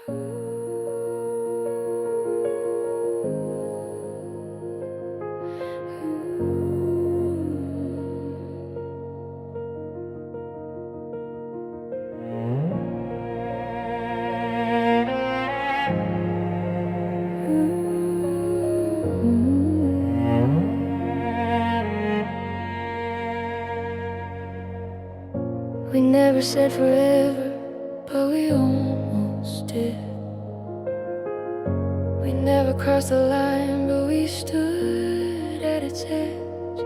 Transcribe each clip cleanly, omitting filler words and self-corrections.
We never said forever, but we almost did. We never crossed the line, but we stood at its edge.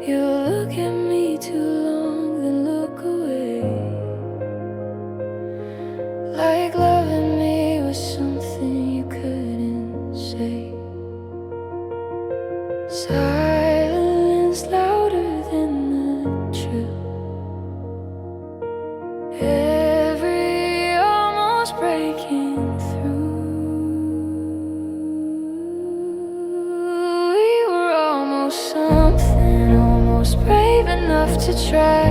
You look at me too long, then look away, like loving me was something you couldn't say. Silence louder than the truth. Every almost breaking through. We were almost something, almost brave enough to try,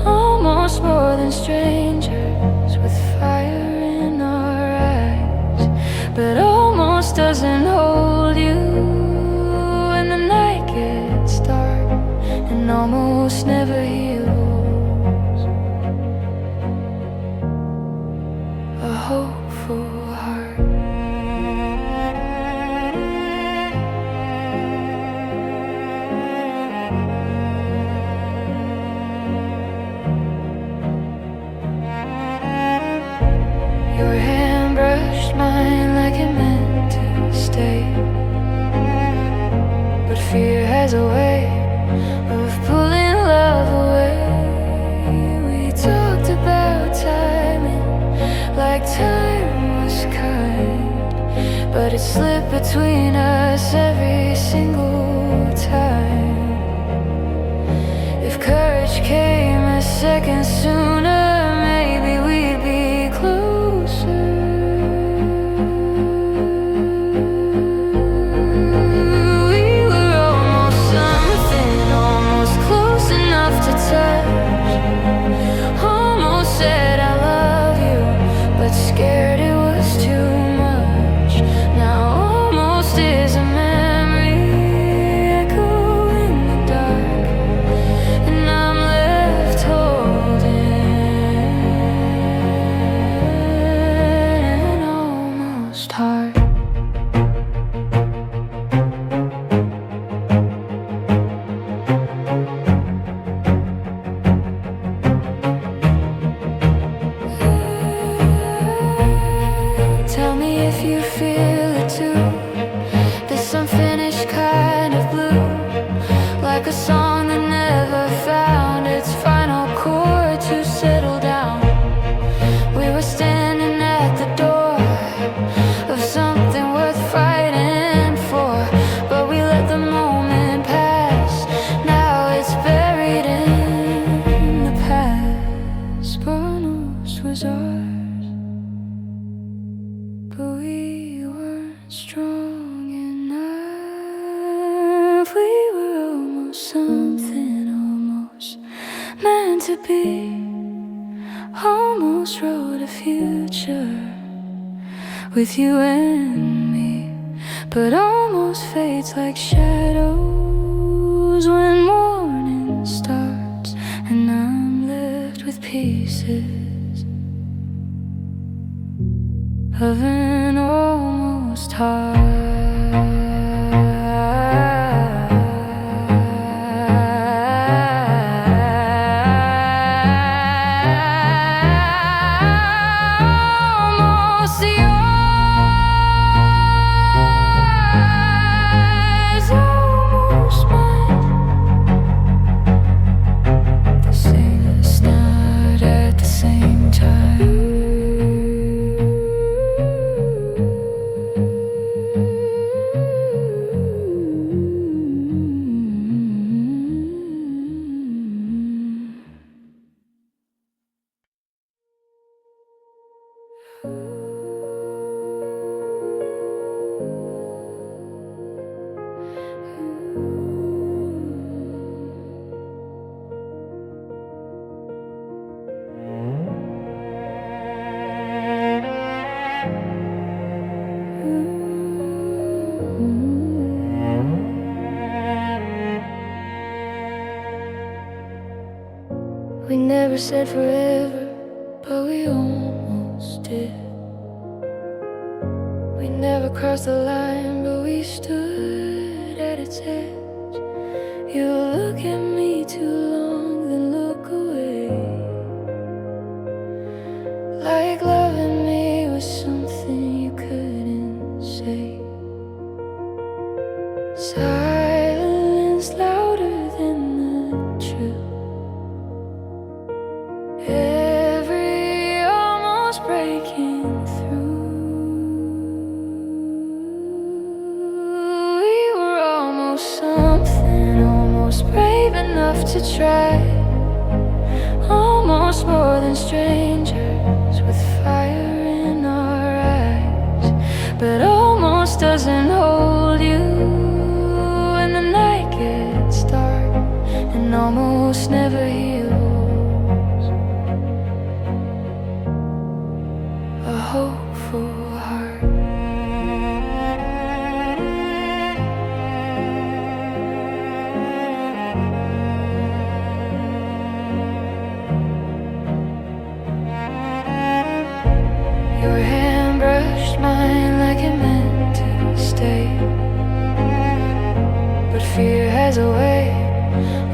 almost more than strangers with fire in our eyes. But almost doesn't hold you when the night gets dark, and almost never heals a hopeful heart. Your hand brushed mine like it meant to stay, but fear has a way of pulling love away. We talked about timing, like time was kind, but it slipped between us every single time. If courage came a second sooner, maybe we'd be closer. We were almost something, almost close enough to touch, almost said I love you, but scared it was too much. Now almost is a memory, echo in the dark, and I'm left holding an almost heart. Tell me if you feel it too, this unfinished kind of blue, like a song that never found its final chord to settle down. We were standing at the door of something worth fighting for, but we let the moment pass. Now it's buried in the past. Bornos was ours, but we weren't strong enough. We were almost something, almost meant to be, almost wrote a future with you and me, but almost fades like shadows when morning starts, and I'm left with pieces of an almost heart. Almost yours, almost mine. The sailors not at the same time. said forever, but we almost did. We never crossed the line, but we stood at its edge. You look at me too long, then look away, like loving me was something you couldn't say. Silence louder than the truth. Every almost breaking through. We were almost something, almost brave enough to try, almost more than strangers with fire in our eyes. But almost doesn't hold you when the night gets dark, and almost never heals a hopeful heart. Your hand brushed mine like it meant to stay, but fear has a way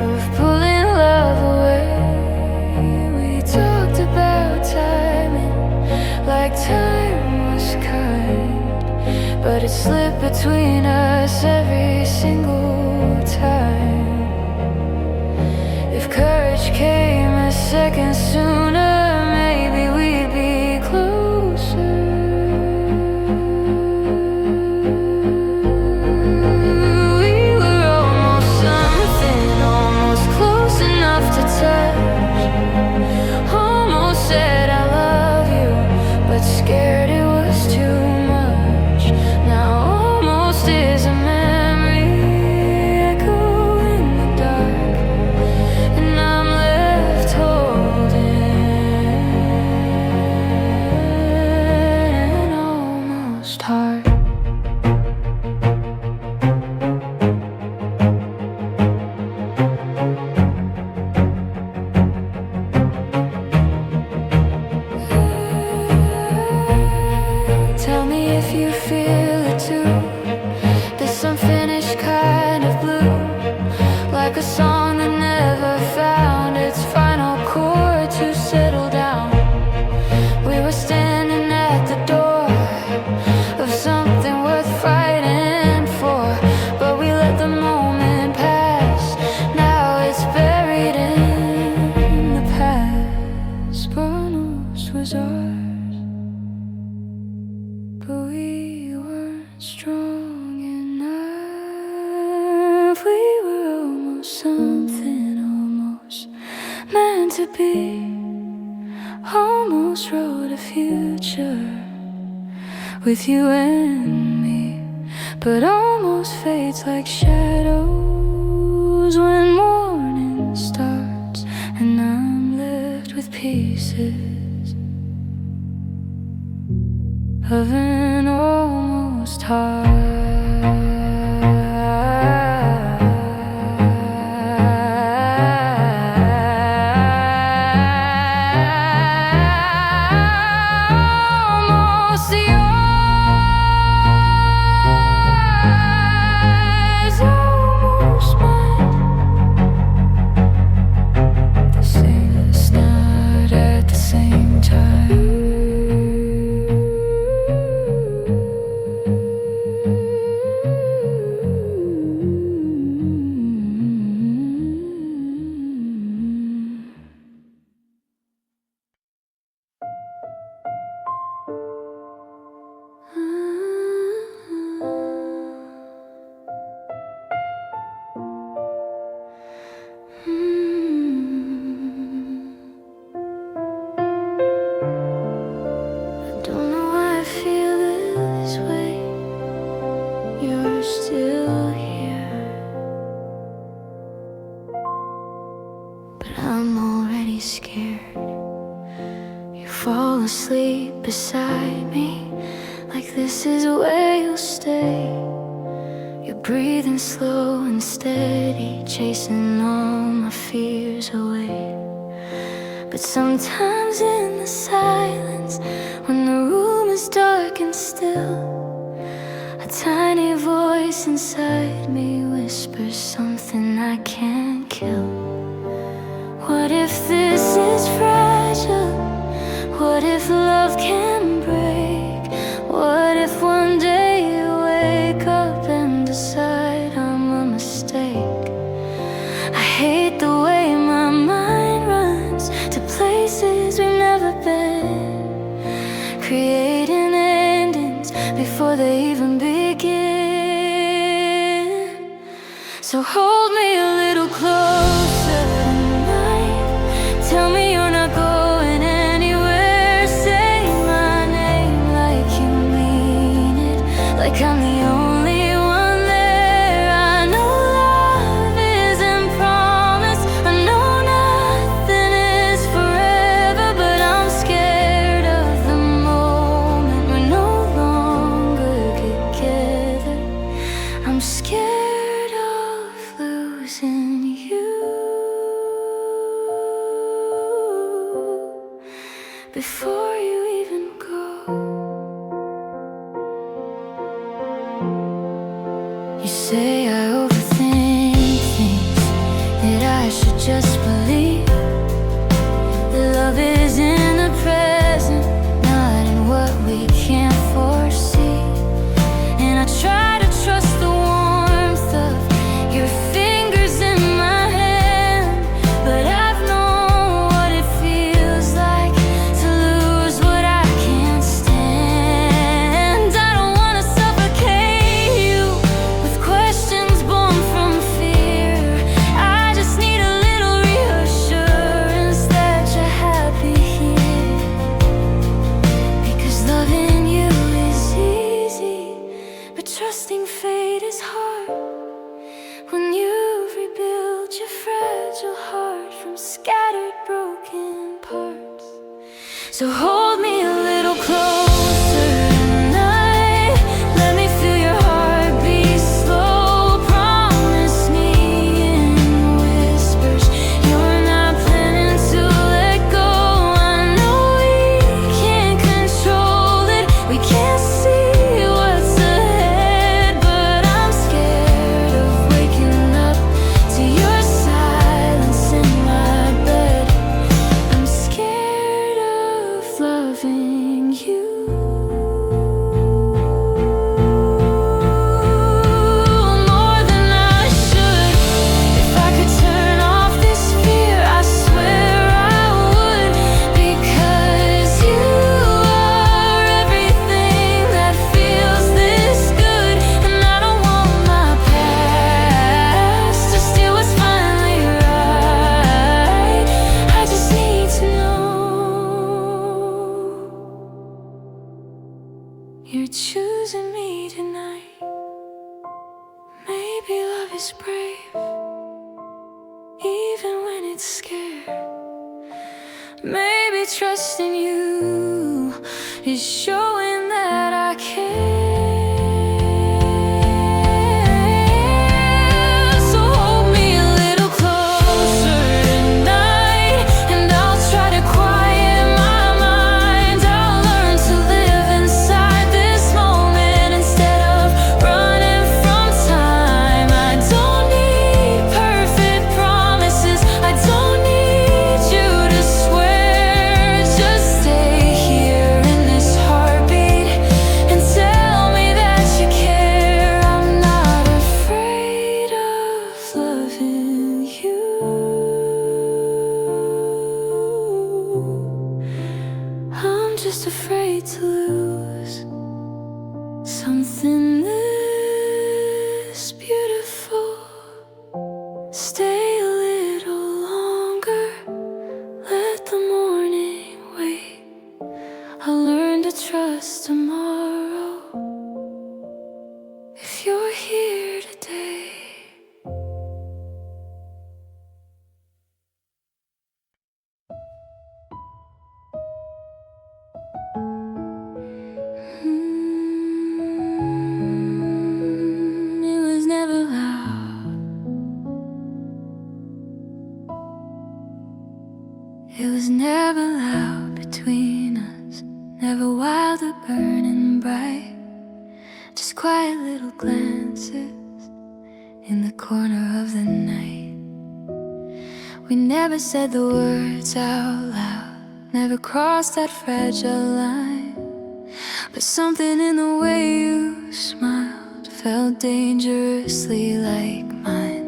of pulling love away. We talked about timing, like time was kind, but it slipped between us every single time. If courage came a second sooner, maybe we'd be closer. We were almost something, almost close enough to touch, almost said I love you, but scared it was too much. Now almost is a memory, echo in the dark, and I'm left holding an almost heart. Tell me if you feel it too. This unfinished kind of blue, like a song that never found its final chord to settle down. We were standing at the door of something worth fighting for, but we let the moment pass. Now it's buried in the past. Almost was ours, but we weren't strong enough. We were almost something, almost meant to be, almost wrote a future with you and me, but almost fades like shadows when morning starts, and I'm left with pieces of an almost heart. Almost yours, almost mine. The same snot at the same time. Don't know why I feel this way. You're still here, but I'm already scared. You fall asleep beside me, like this is where you'll stay. You're breathing slow and steady, chasing all my fears away. But sometimes in the silence, when the room is dark and still, a tiny voice inside me whispers something I can't kill. What if this is fragile? What if love can break? What if one day you wake up and decide I'm a mistake? I hate the way my mind runs to places we've never been, creating endings before they even begin. So hold me a little closer tonight. Tell me you're not going anywhere. Say my name like you mean it, like I'm the only one there. I know love isn't promised, I know nothing is forever, but I'm scared of the moment we're no longer together. I'm scared of losing you before you even go. You say I overthink things, that I should just believe that love is in the present, not in what we can't foresee. And I try to trust the warmth of your fingers in my hand, but I've known what it feels like to lose what I can't stand. I don't want to suffocate you with questions born from fear. I just need a little reassurance that you're happy here, because loving you is easy, but trusting fate is hard when you've rebuilt your fragile heart from scattered broken parts. So hold me a little closer tonight. Let me feel your heartbeat slow. Promise me in whispers you're not planning to let go. I know we can't control it, we can't see what's ahead, but I'm scared of waking up to your silence in my bed. I'm scared of loving you more than I should. If I could turn off this fear, I swear I would, because you are everything that feels this good. And I don't want my past to steal what's finally right. I just need to know you're choosing me tonight. Maybe love is brave, even when it's scared. Maybe trusting you is showing that I care. So hold me a little closer tonight, and I'll try to quiet my mind. I'll learn to live inside this moment instead of running from time. I don't need perfect promises, I don't need you to swear. Just stay here in this heartbeat and tell me that you care. I'm not afraid of loving you, I'm just afraid to lose something this beautiful. Stay a little longer, let the morning wait. I'll learn to trust tomorrow if you're here today. It was never loud, it was never loud between us, never wild or burning bright, just quiet little glances in the corner of the night. We never said the words out loud, never crossed that fragile line, but something in the way you smiled felt dangerously like mine.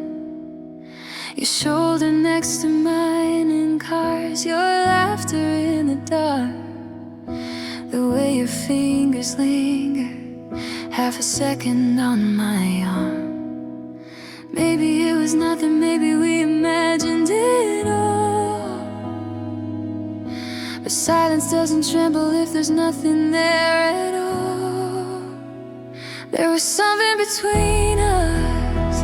Your shoulder next to mine in cars, your laughter in the dark, the way your fingers linger half a second on my arm. Maybe it was nothing, maybe we imagined it all, but silence doesn't tremble if there's nothing there at all. There was something between us,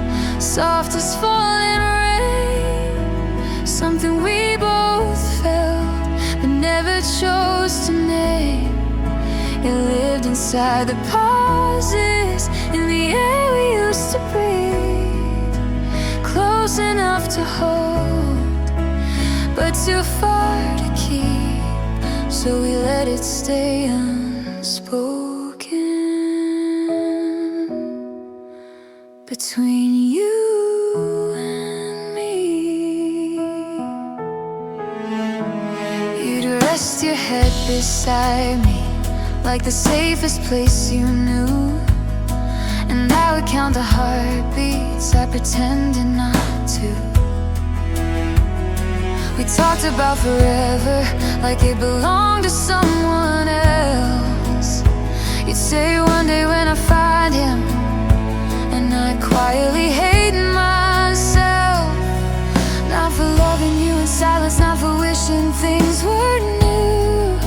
soft as falling rain, something we both felt but never chose to name. It lived inside the pauses in the air we used to breathe, close enough to hold, but too far to keep, so we let it stay unspoken. Between you and me, you'd rest your head beside me like the safest place you knew, and I would count the heartbeats I pretended not to. We talked about forever like it belonged to someone else. You'd say one day when I find him, and I'd quietly hate myself, not for loving you in silence, not for wishing things were new,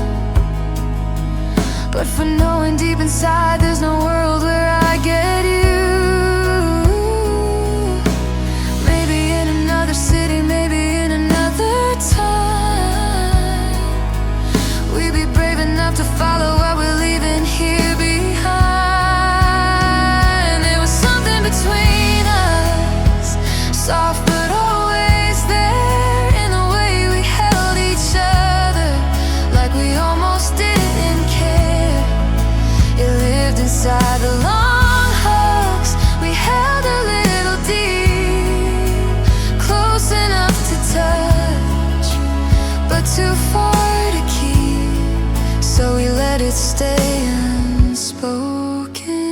but for knowing deep inside there's no world where I get you. Maybe in another city, maybe in another time, we'd be brave enough to follow what we're leaving here behind. There was something between us, soft but always there, in the way we held each other like we almost didn't care. It lived inside the long hugs we held a little deep, close enough to touch, but too far to keep, so we let it stay unspoken.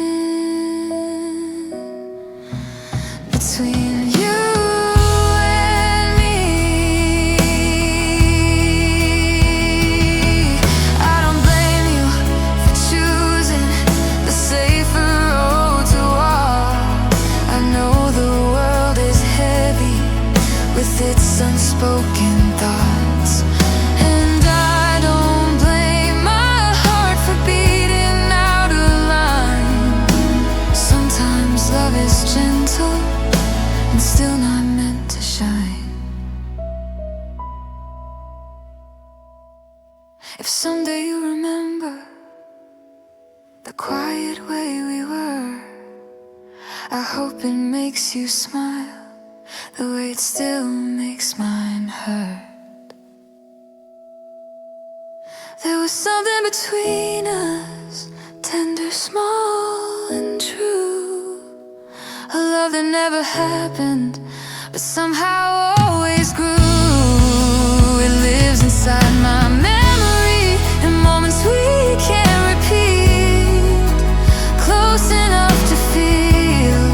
Between you and me, I don't blame you for choosing the safer road to walk. I know the world is heavy with its unspoken thoughts, and I don't blame my heart for beating out of line. Sometimes love is gentle and still not meant to shine. If someday you remember the quiet way we were, I hope it makes you smile the way it still makes mine hurt. There was something between us, tender, small, and true, a love that never happened, but somehow always grew. It lives inside my memory in moments we can't repeat, close enough to feel,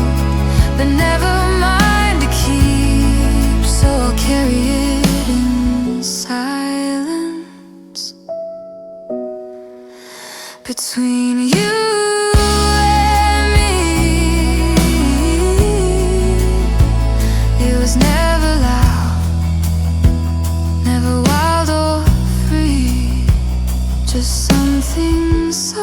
but never mind to keep, so I'll carry it in silence. Between you and me, it was never loud, never wild or free, just something soft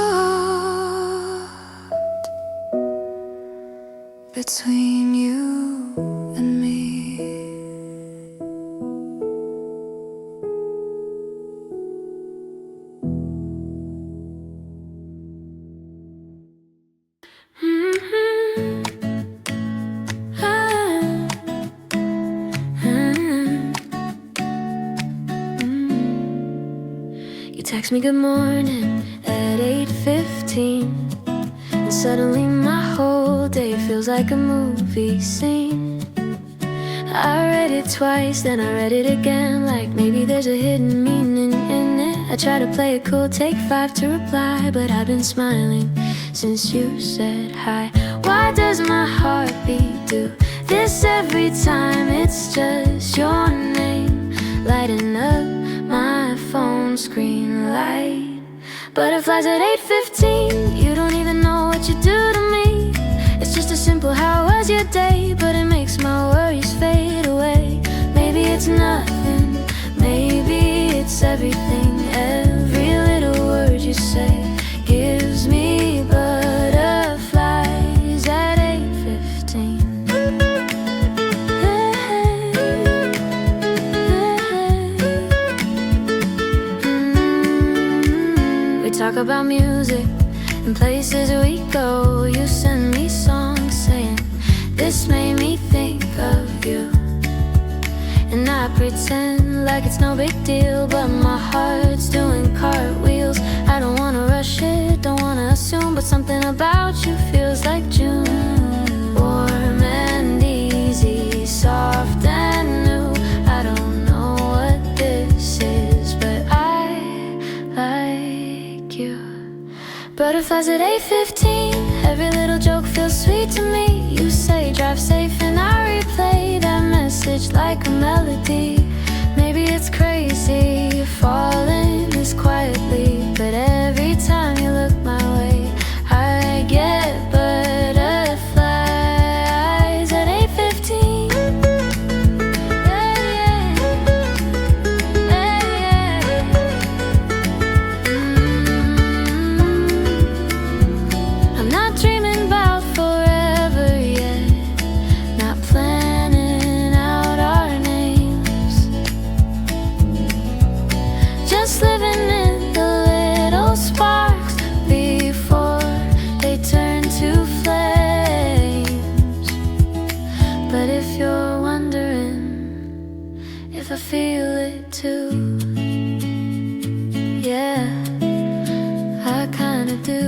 between you and me. You text me good morning at 8:15, and suddenly my whole day feels like a movie scene. I read it twice, then I read it again, like maybe there's a hidden meaning in it. I try to play it cool, take 5 to reply, but I've been smiling since you said hi. Why does my heartbeat do this every time? It's just your name lighting up my phone screen light. Butterflies at 8:15, you don't even know what you do to me. It's just a simple how was your day, but it makes my worries fade away. Maybe it's nothing, maybe it's everything. Every little word you say gives me butterflies at 8:15. We talk about music and places we go. You send me songs saying this made me think of you, and I pretend like it's no big deal, but my heart's doing cartwheels. I don't wanna rush it, don't wanna assume, but something about you feels like June. Warm and easy, soft and new. I don't know what this is, but I like you. Butterflies at 8:15, every little joke feels sweet to me. You say drive safe and I replay that message like a melody. Maybe it's crazy, falling this quietly, but every time you look my way, I get butterflies at 8:15. I'm not dreaming about forever yet, not planning out our names, just living in the little sparks before they turn to flames. But if you're wondering if I feel it too, yeah, I kinda do.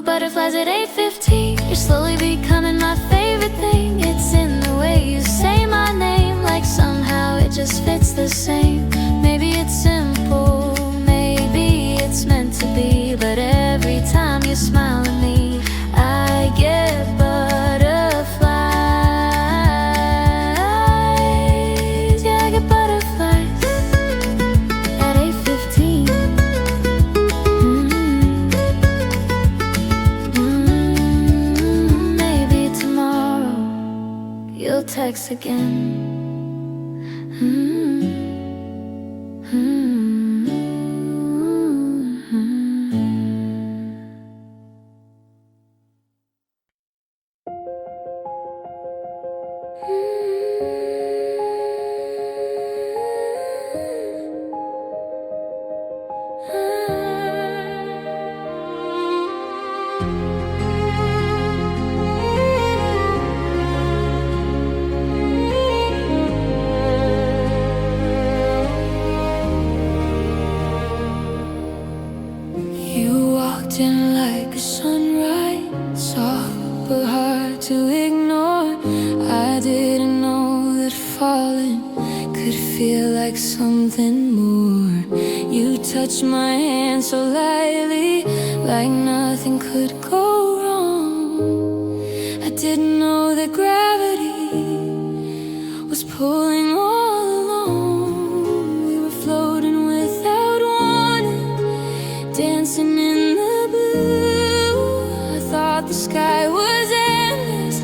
Butterflies at 8:15, you're slowly becoming my favorite thing. It's in the way you say my name, like somehow it just fits the same. Maybe it's simple, maybe it's meant to be, but every time you smile at me, I get butterflies. Yeah, I get butterflies at 8:15. Maybe tomorrow you'll text again. You walked in like a sunrise, soft but hard to ignore. I didn't know that falling could feel like something more. You touched my hand so lightly, like nothing could go wrong. I didn't know that gravity was pulling all along. We were floating without warning, dancing in the blue. I thought the sky was endless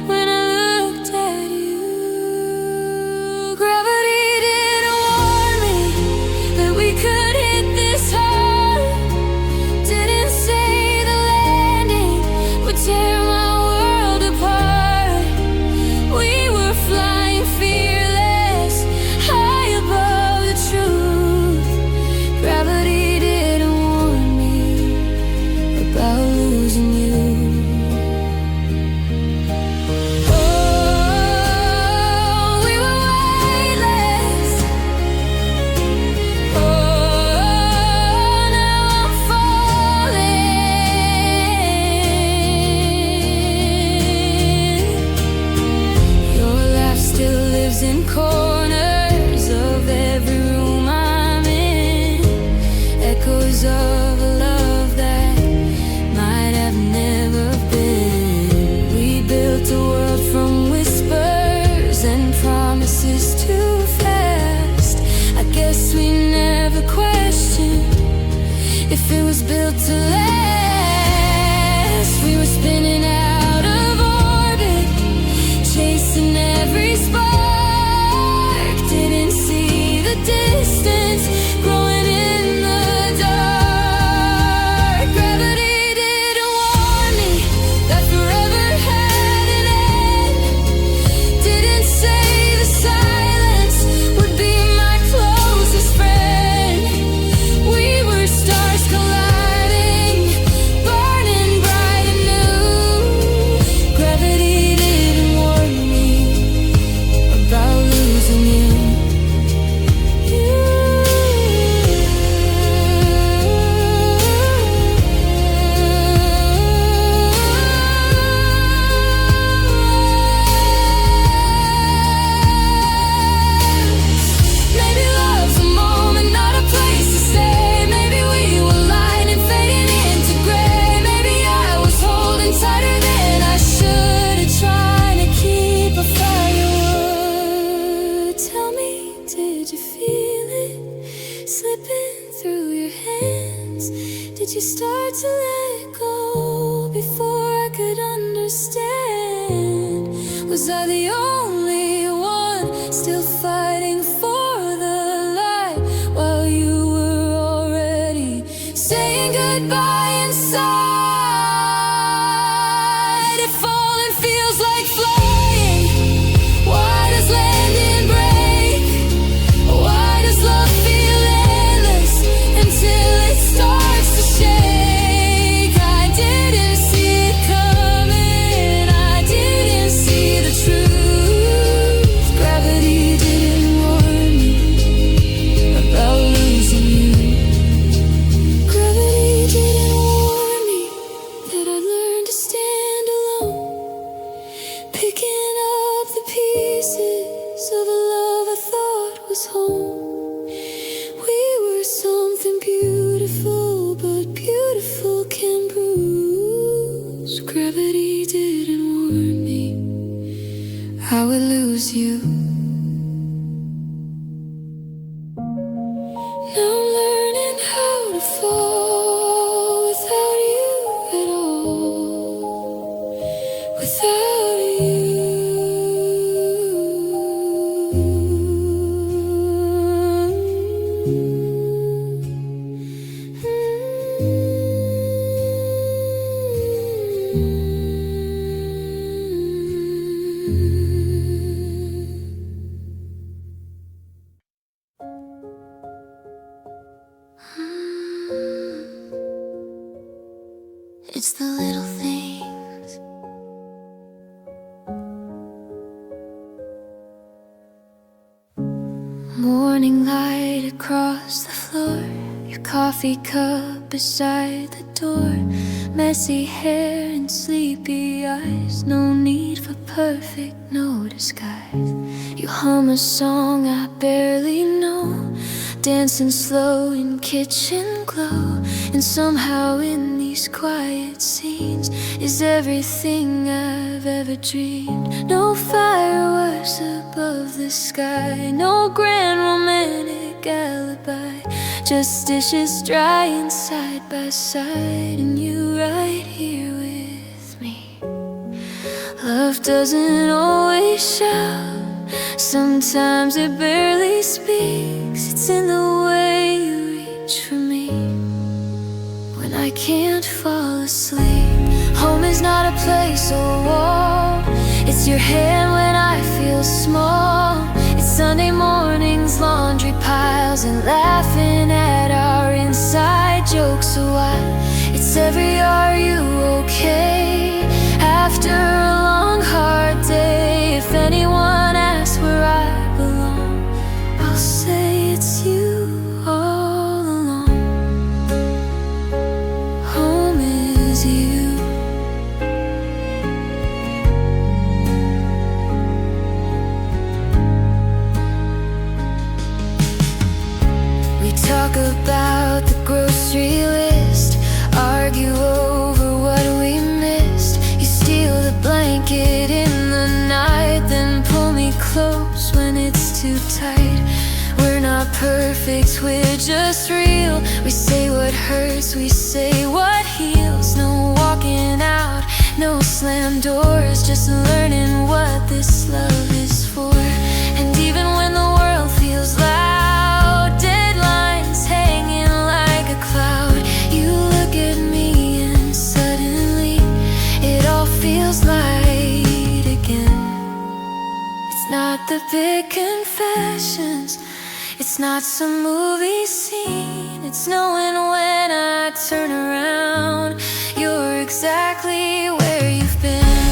when I looked at you. Gravity didn't warn me that we could hit this hard. Didn't say the landing would tear my world apart. We were flying fearless. the question if it was built to last. We were spinning out of orbit, chasing every spark. Didn't see the distance growing in the dark. Gravity didn't warn me that forever had an end. Didn't say the silence would be my closest friend. We were stars colliding, burning bright and new. Gravity didn't warn me about losing you. Maybe love's a moment, not a place to stay. Maybe we were lightning fading into gray. Maybe I was holding tighter than I should, and trying to keep a fire would. Tell me, did you feel it slipping through your hands? Did you start to let go before I could understand? Was I the only one still fighting for the light while you were already saying goodbye inside? If falling feels like flying, why does landing break? Why does love feel endless until it starts to shake? I didn't see it coming, I didn't see the truth. Gravity didn't warn me about losing you. Gravity didn't warn me that I'd learn to stand alone, picking up the pieces of a love I thought was home. We were something beautiful, but beautiful can bruise. Gravity didn't warn me I would lose you. Now I'm learning how to fall without you at all. Without It's the little things. Morning light across the floor, your coffee cup beside the door, messy hair and sleepy eyes. No need for perfect, no disguise. You hum a song I barely know, dancing slow in kitchen glow. And somehow in these quiet scenes is everything I've ever dreamed. No fireworks above the sky, no grand romantic alibi, just dishes drying side by side, and you right here with me. Love doesn't always shout, sometimes it barely speaks. It's in the way you reach for me when I can't fall asleep. Home is not a place or a wall, it's your hand when I feel small. It's Sunday mornings, laundry piles, and laughing at our inside jokes. So it's every "are you okay?" after a long hard day. If anyone asks where I belong, I'll say it's you all along. Home is you. We talk about the grocery list, argue over what we missed. You steal the blanket in the night, then pull me close when it's too tight. We're not perfect, we're just real. We say what hurts, we say what heals. No walking out, no slam doors, just learning what this love is for. And even when the world feels loud, deadlines hanging like a cloud, you look at me and suddenly it all feels light again. It's not the big confessions, it's not some movie scene. It's knowing when I turn around, you're exactly where you've been.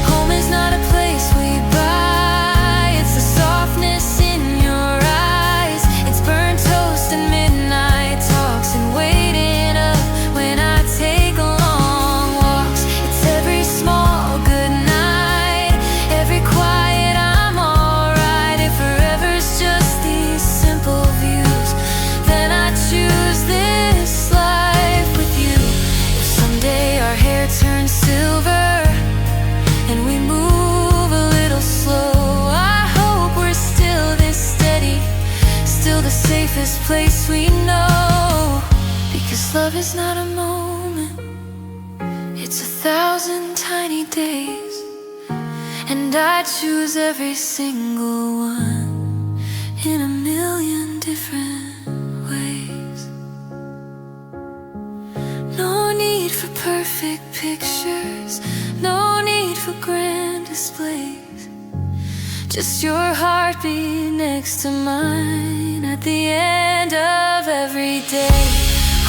Home is not a place we buy, it's the softness in your eyes. It's burnt toast and midnight talks and waiting up when I take long walks. It's every small goodnight, every quiet I'm alright. If forever's just these simple views, then I choose this life with you. If someday our hair turns silver and we move a little slow, I hope we're still this steady, still the safest place we know. Because love is not a moment, it's 1,000 tiny days, and I choose every single one in a million different ways. No need for perfect pictures, no need for grand displays, just your heartbeat next to mine at the end of every day.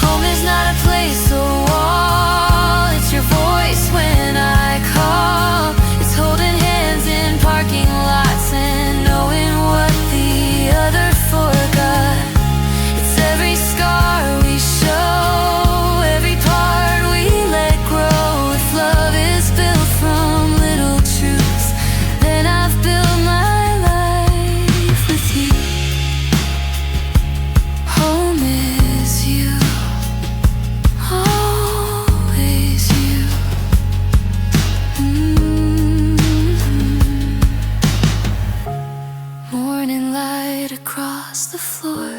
Home is not a place, a wall, it's your voice when I call. It's holding hands in parking lots and knowing what the other forgot. It's every scar we show, every part we let grow. If love is built from little truths, then I've built my life with you. Home is you, always you. Morning light across the floor,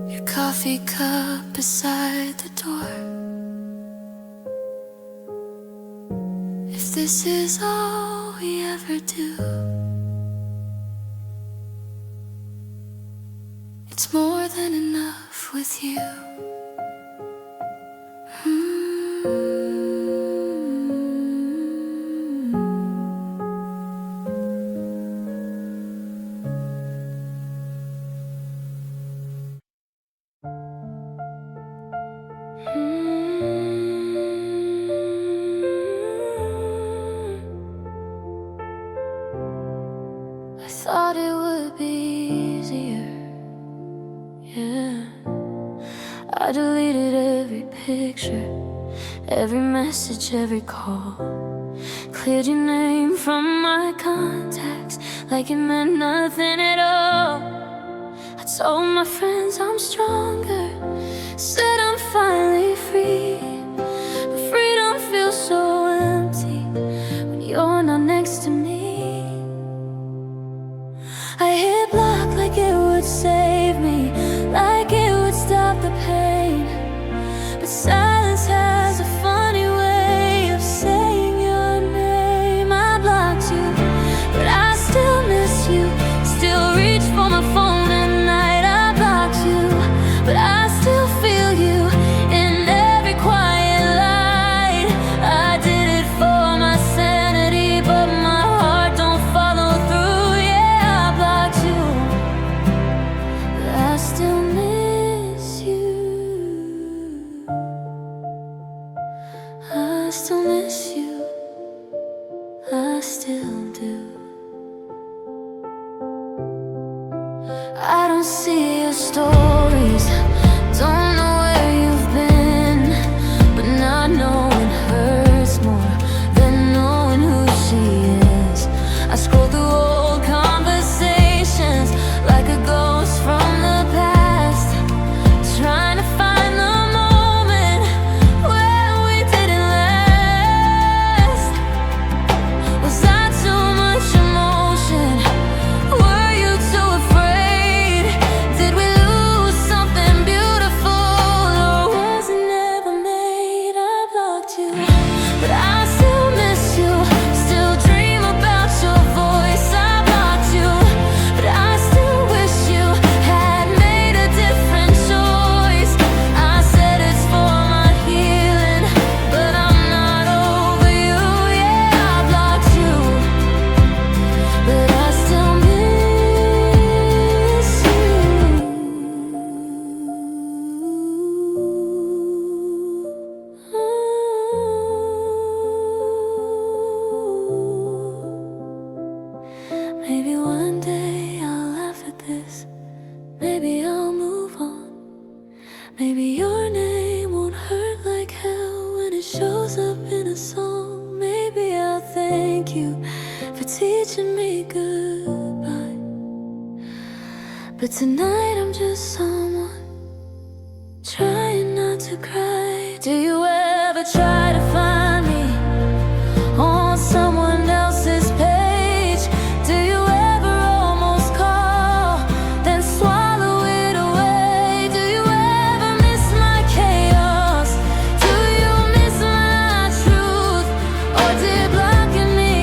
your coffee cup beside the door. If this is all we ever do, it's more than enough with you. I thought it would be easier, yeah. I deleted every picture, every message, every call. Cleared your name from my contacts like it meant nothing at all. I told my friends I'm stronger, said I'm finally free. But freedom feels so empty when you're not next to me. I hit block like it would save me, like it would stop the pain. But silence has a funny way of saying your name. I blocked you, but I still miss you. Still reach for my phone at night. I blocked you, but I still feel you in every quiet light. I did it for my sanity, but my heart don't follow through. Yeah, I blocked you, but I still miss you. I still miss you, I still do. I don't see your stories, don't know where you've been, but not knowing hurts more than knowing who she is. I scroll through old conversations like a ghost from the past, trying to find the moment where we didn't last. Was I too much emotion? Were you But tonight I'm just someone trying not to cry. Do you ever try to find me on someone else's page? Do you ever almost call, then swallow it away? Do you ever miss my chaos? Do you miss my truth? Or did blocking me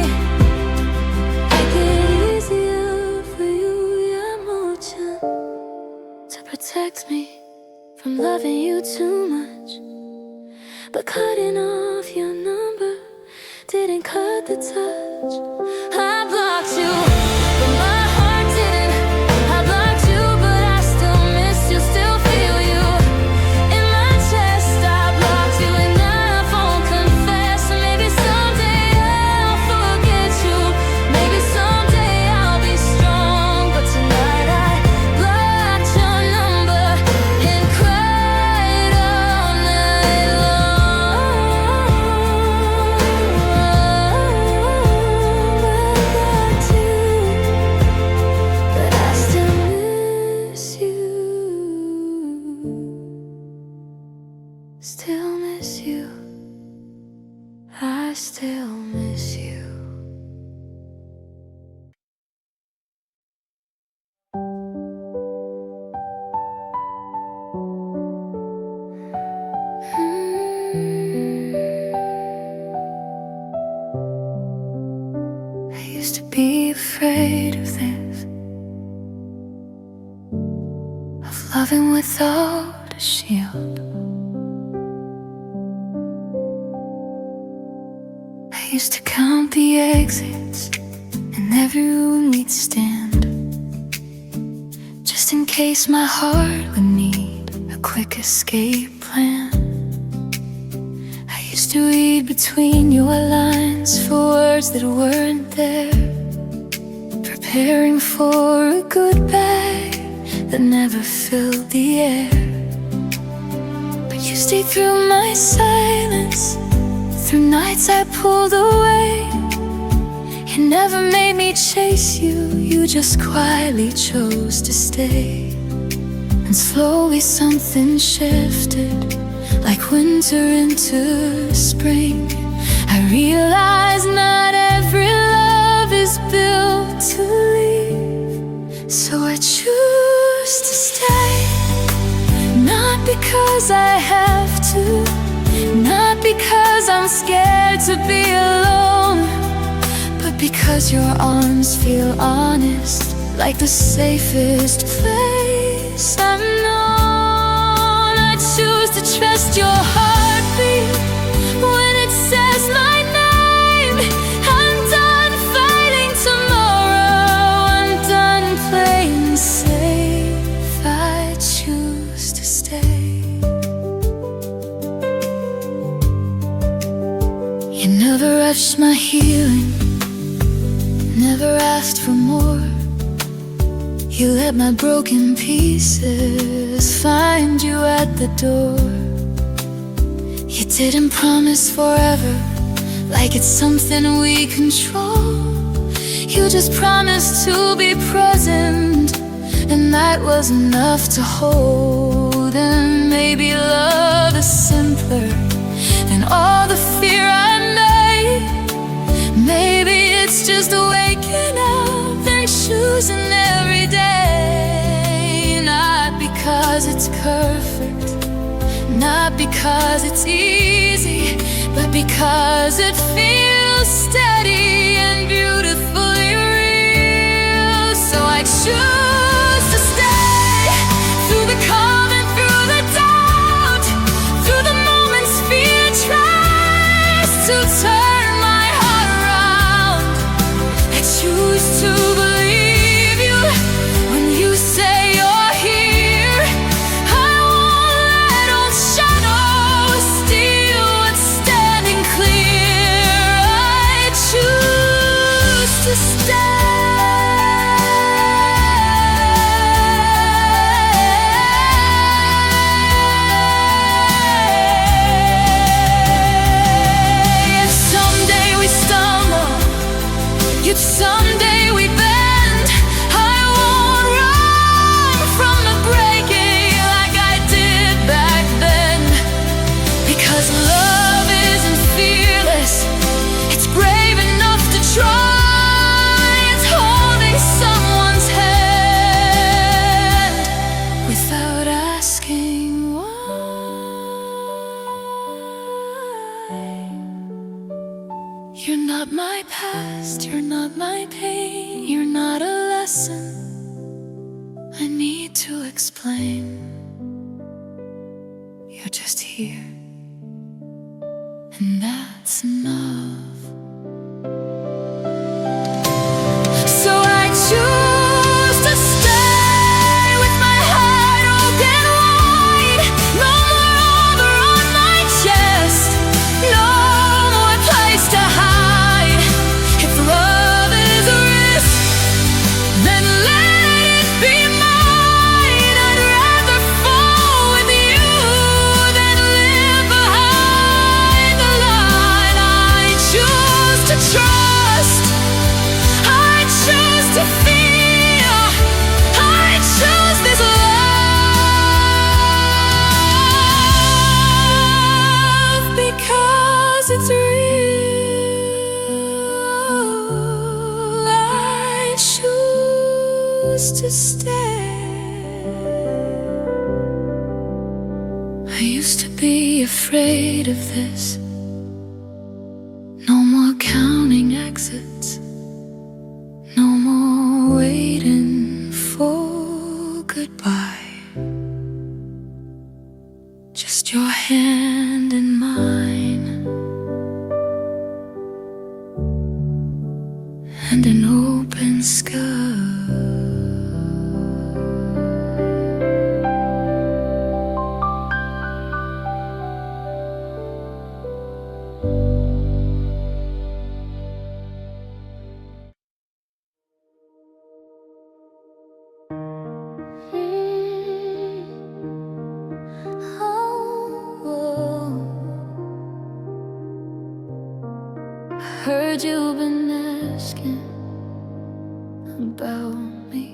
make it easier for you, emotion, to protect me from loving you too much? But cutting off your number didn't cut the touch. I blocked you, but my heart didn't. I blocked you, but I still miss you, still feel you in my chest. I blocked you and I won't confess. Maybe someday I'll forget you. Maybe someday I'll be strong. But tonight I blocked your number and cried all night long. But I still miss you. Still miss you. I still miss you. I used to be afraid of this, of loving without a shield. I used to count the exits in every room we'd stand, just in case my heart would need a quick escape plan. I used to read between your lines for words that weren't there, preparing for a goodbye that never filled the air. But you stayed through my silence, through nights I pulled away. You never made me chase you, you just quietly chose to stay. And slowly something shifted, like winter into spring. I realized not every love is built to leave. So I choose to stay, not because I have to, not because I'm scared to be alone, but because your arms feel honest, like the safest place I've known. I choose to trust your heartbeat when it says my name. I'm done fighting tomorrow, I'm done playing safe. I choose to stay. You never rushed my healing, never asked for more. You let my broken pieces find you at the door. You didn't promise forever, like it's something we control. You just promised to be present, and that was enough to hold. And maybe love is simpler than all the fear I made. Maybe it's just waking up and choosing every day. Not because it's perfect, not because it's easy, but because it feels steady and beautifully real. So I choose to stay through the calm and through the doubt, through the moments fear tries to turn my heart around. I choose to believe you when you say you're here. I won't let old shadows steal what's standing clear. I choose to stay. past, you're not my pain, you're not a lesson I need to explain. You're just here, and that's enough. So I choose to stay with my heart open wide. No more armor on my chest, no more place to hide. If love is a risk, then let it be mine. I'd rather fall with you than live behind the line. I choose to trust, I choose to feel, I choose this love because it's real. I choose to stay. I used to be afraid of this. No more counting exits, no more waiting for goodbye. Just your hand in mine, and an open sky. Heard you've been asking about me.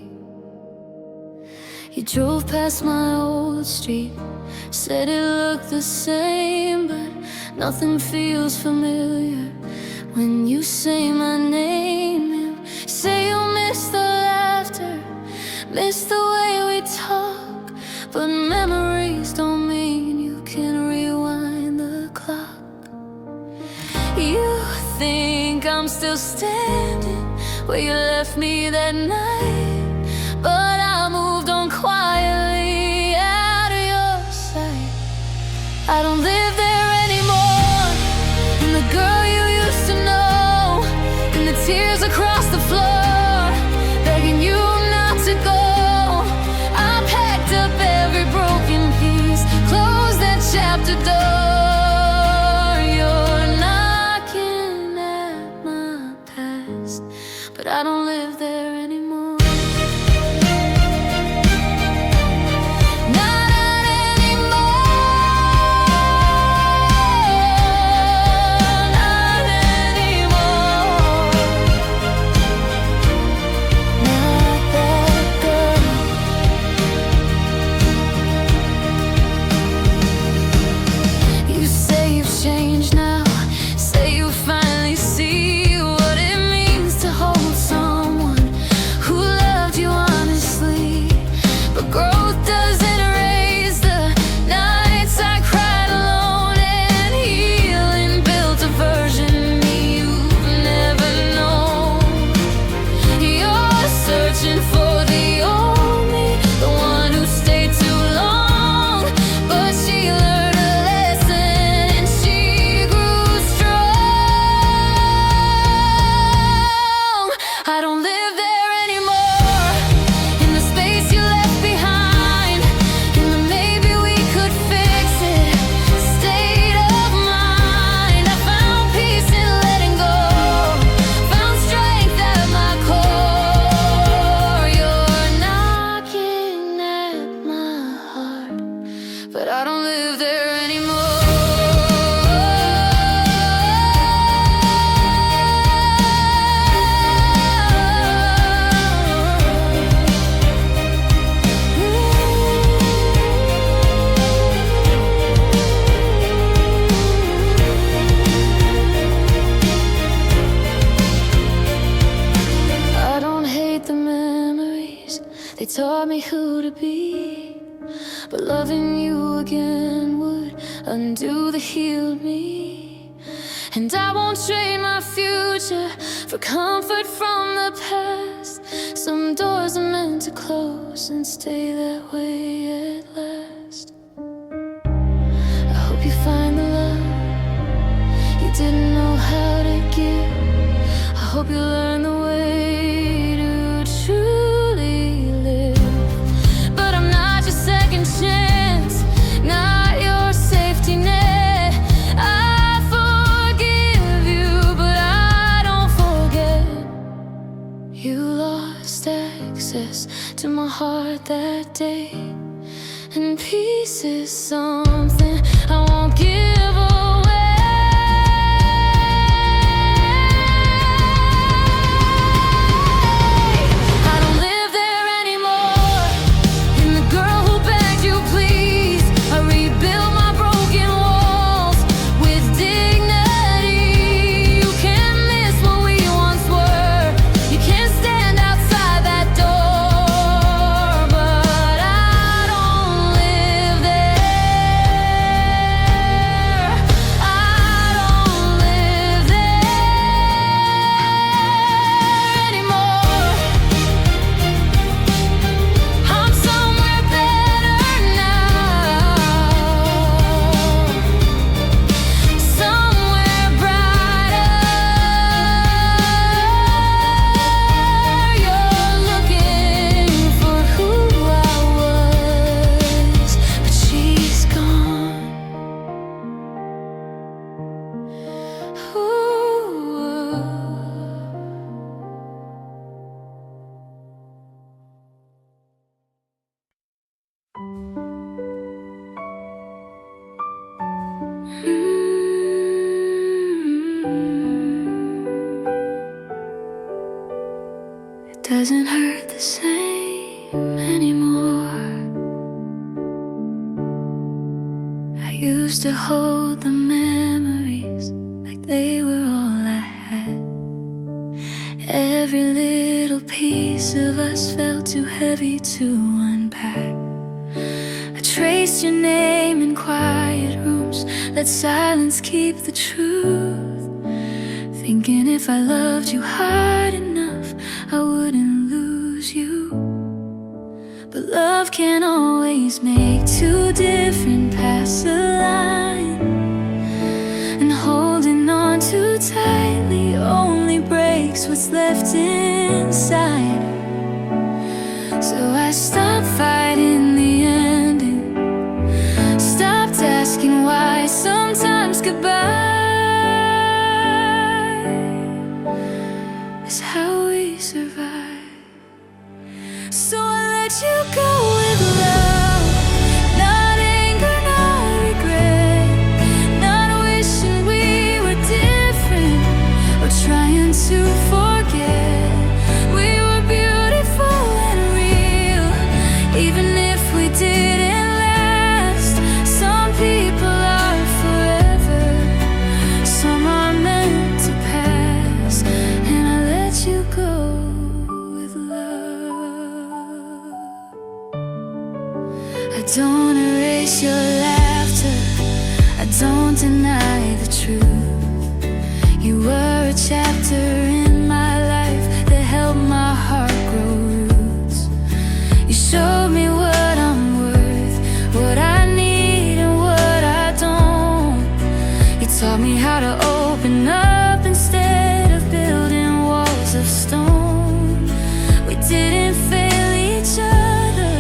You drove past my old street, said it looked the same, but nothing feels familiar when you say my name. You say you miss the laughter, miss the way we talk, but memories don't mean you can rewind the clock. You think I'm still standing where you left me that night, but I moved on quietly out of your sight. I don't live there anymore, and the girl you used to know, and the tears across the floor, begging you not to go. I packed up every broken piece, closed that chapter door. But I don't live there anymore. Not anymore. Not anymore. Not that girl. You say you've changed now, say you finally see but I don't live there anymore. I don't hate the memories, they taught me who to be, but loving you again would undo the healed me. And I won't trade my future for comfort from the past. Some doors are meant to close and stay that way at last. I hope you find the love you didn't know how to give. I hope you learn the way to truly live. But I'm not your second chance, not your safety net. I forgive you, but I don't forget. You lost access to my heart that day, and peace is something I won't give away. I don't live there anymore, and the girl who begged you please, I rebuilt my broken walls with dignity. You can't miss what we once were. You can't stand outside that door, but I don't live there. I don't live there anymore. I'm somewhere better now, somewhere brighter. You're looking for who I was, but she's gone. Ooh. It doesn't hurt the same anymore. I used to hold the memories like they were all I had. Every little piece of us felt too heavy to unpack. I traced your name in quiet rooms, let silence keep the truth. Thinking if I loved you hard enough, I wouldn't lose you. But love can't always make two different paths align, and holding on too tightly only breaks what's left inside. So I stopped fighting the ending, stopped asking why. Sometimes goodbye is how we survive. So I let you go with love, not anger, not regret, not wishing we were different or trying to forget. We were beautiful and real, even if we didn't last. Some people are forever, some are meant to pass, and I let you go with love. I don't erase your laughter, I don't deny the truth. You were a chapter in my life that helped my heart grow roots. You showed me what I'm worth, what I need and what I don't. You taught me how to open up instead of building walls of stone. We didn't fail each other,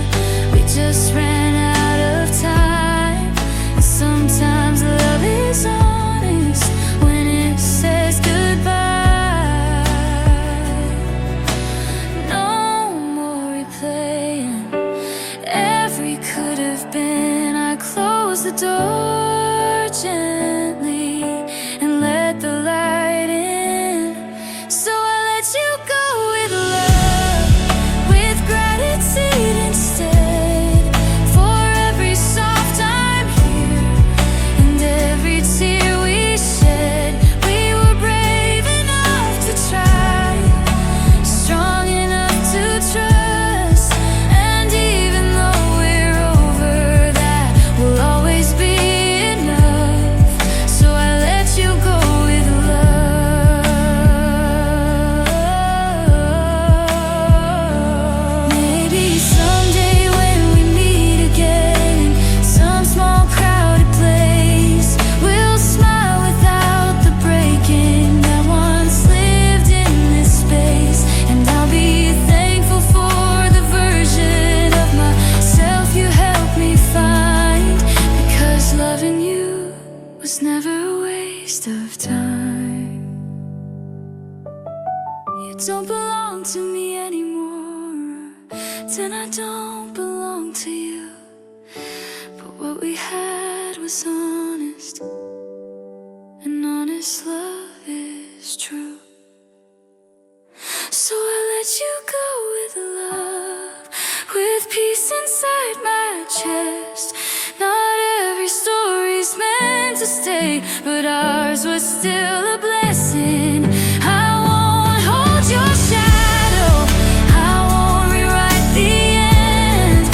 we just ran out of time. And sometimes love is honest when it says goodbye. No more replaying every could have been. I closed the door gently and let the light in. So I let you go with love, with gratitude instead, for every soft I'm here and every tear we shed. We were brave enough to try, strong enough to trust, and even though we're over that, we'll always be don't belong to you, but what we had was honest, and honest love is true. So I let you go with love, with peace inside my chest. Not every story's meant to stay, but ours was still a blessing. I won't hold your shadow, I won't rewrite the end.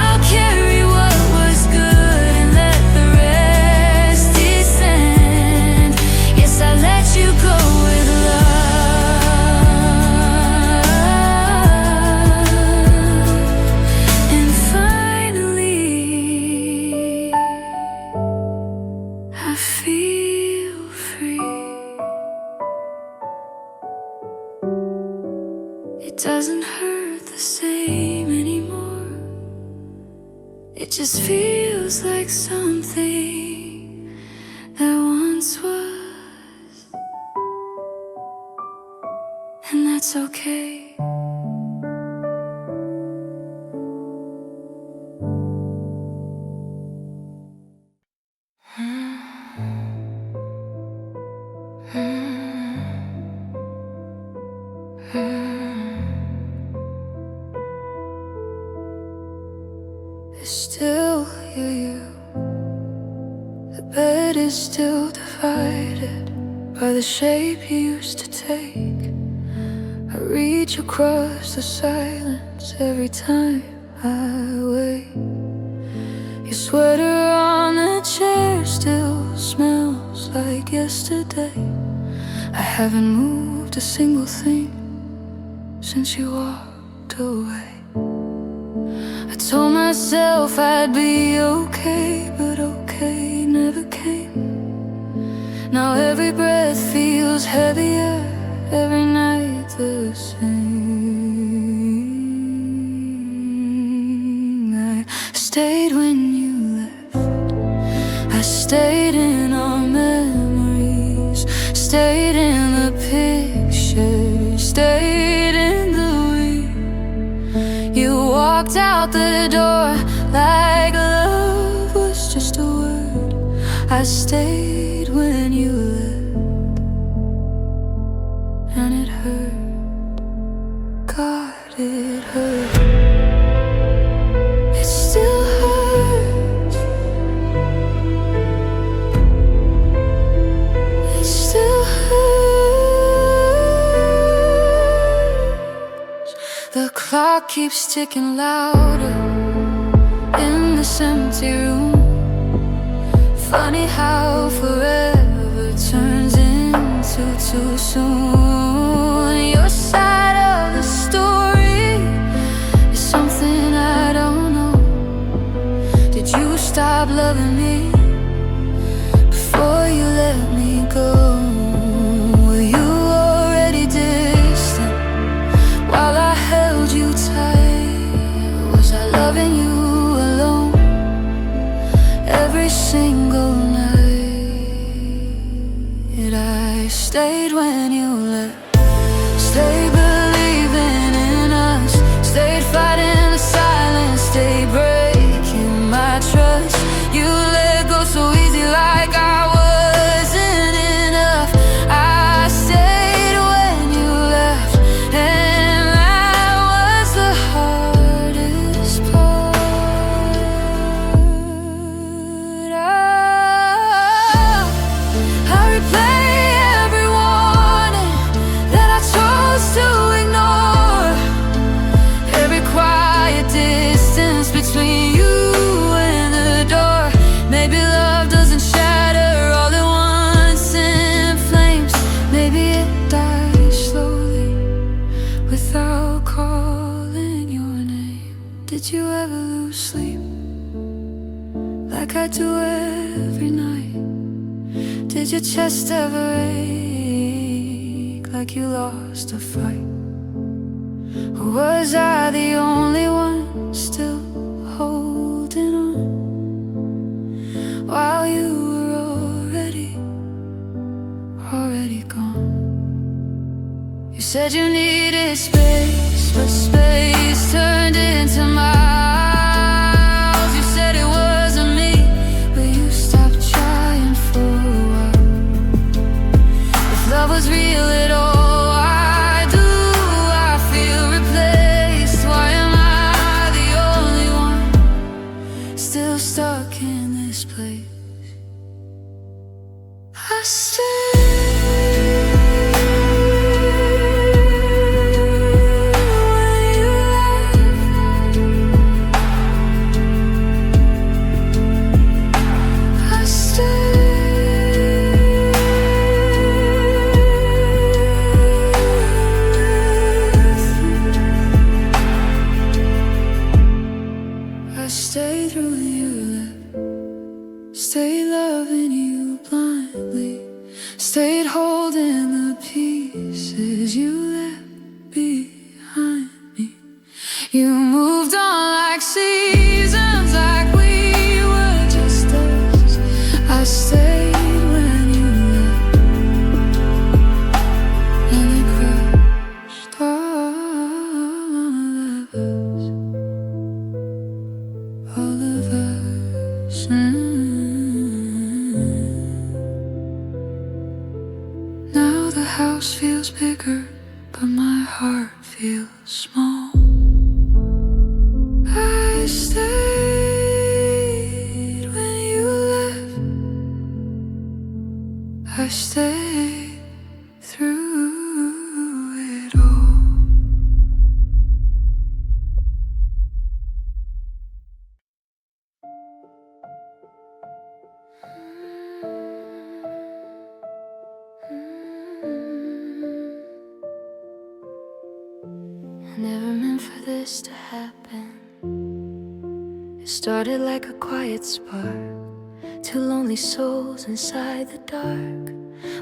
I'll carry what was good and let the rest descend. Yes, I let you go with love. And finally, I feel free. It doesn't hurt the same anymore. It just feels like something that once was, and that's okay. I still hear you. The bed is still divided by the shape you used to take. I reach across the silence every time I wake. Your sweater on the chair still smells like yesterday. I haven't moved a single thing since you walked away. I told myself I'd be okay, but okay never came. Now every breath feels heavier, every night the same. I stayed when you left, I stayed in our memories, stayed in the pictures, stayed in the you walked out the door like love was just a word. I stayed when you left, and it hurt. God, it hurt. It still hurts. It still hurts. The clock keeps ticking louder in this empty room. Funny how forever turns into too soon. Your side of the story is something I don't know. Did you stop loving me before you let me go? Were you already distant while I held you tight? Was I loving you alone every single night? I stayed when you left, stayed believing in us, stayed fighting the silence, stayed breaking my trust. You let go so easy like I wasn't enough. I stayed when you left, and that was the hardest part. I replay every warning that I chose to ignore, every quiet distance between you and the door. Maybe love doesn't shatter all at once in flames. Maybe it dies slowly without calling your name. Did you ever lose sleep like I do every night? Did your chest ever ache like you lost a fight? Or was I the only one still holding on while you were already gone? You said you needed space, but space turned into my stayed through when you left, stayed loving you blindly, stayed holding the pieces you left behind me. You moved on like seasons, like we were just us. I stayed when you left, and it crushed all of us, all of us. Now the house feels bigger, but my heart feels small. I stayed when you left, I stayed through it all. I never meant for this to happen. It started like a quiet spark, two lonely souls inside the dark.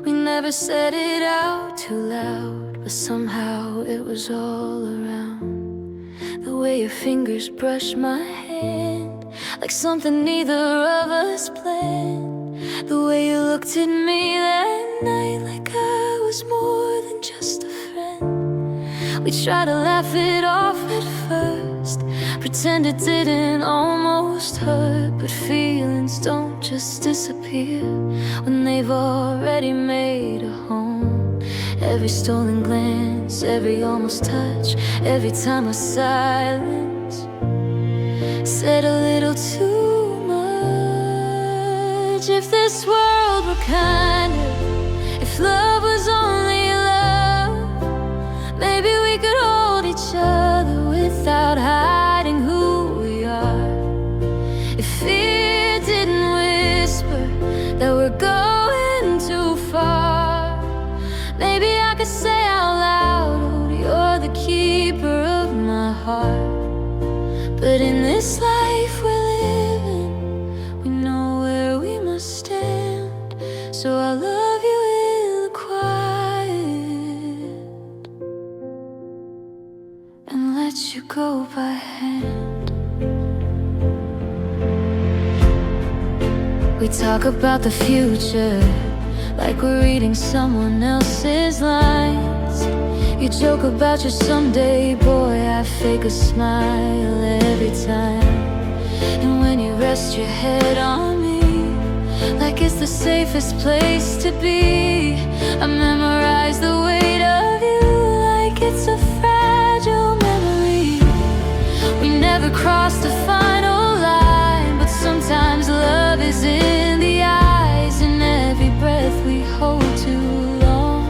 We never said it out too loud, but somehow it was all around. The way your fingers brushed my hand, like something neither of us planned. The way you looked at me that night, like I was more than just a friend. We tried to laugh it off at first, pretend it didn't almost hurt. But feelings don't just disappear when they've already made a home. Every stolen glance, every almost touch, every time of silence said a little too much. If this world were kinder, if love was only love, maybe we could hold each other without hiding who we are. If fear didn't whisper that we're going too far, maybe I could say out loud, oh, you're the keeper of my heart. But in this life we're living, we know where we must stand. So I love you in the quiet and let you go by hand. We talk about the future like we're reading someone else's lines. You joke about your someday, boy, I fake a smile every time. And when you rest your head on me, like it's the safest place to be, I memorize the weight of you like it's a fragile memory. We never crossed the final line, but sometimes love is in the eyes, in every breath we hold too long,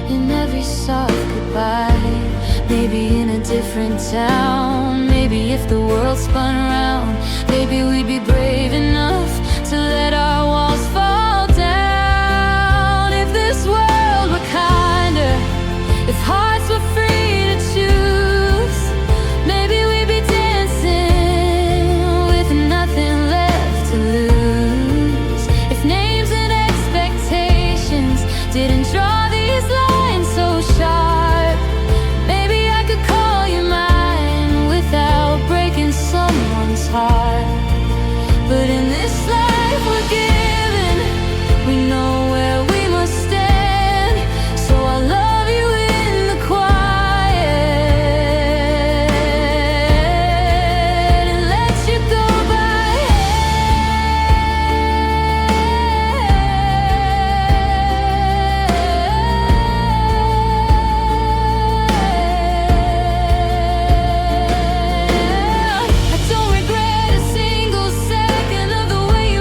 in every soft goodbye. Maybe in a different town, maybe if the world spun around, maybe we'd be brave enough to let our walls fall down. If this world were kinder, if hearts were free to choose, maybe we'd be dancing with nothing left to lose. If names and expectations didn't draw these lines so sharp, maybe I could call you mine without breaking someone's heart. But in this life we're given, we know where we must stand. So I love you in the quiet and let you go by hand. I don't regret a single second of the way you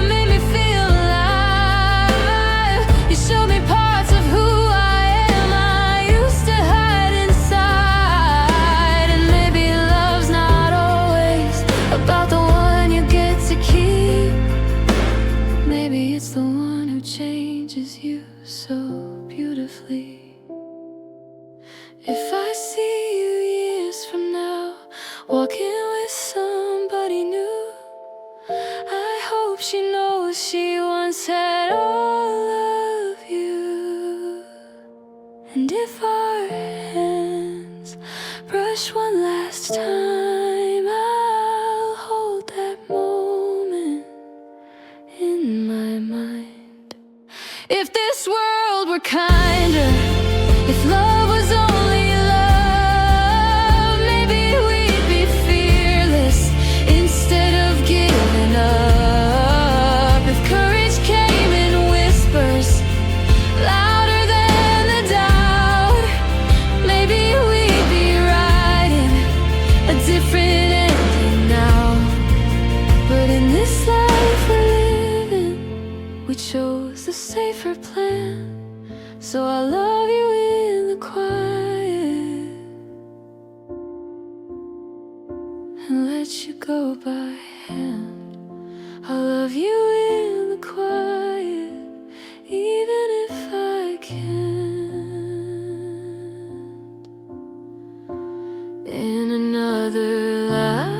you go by hand. I love you in the quiet, even if I can't. In another life,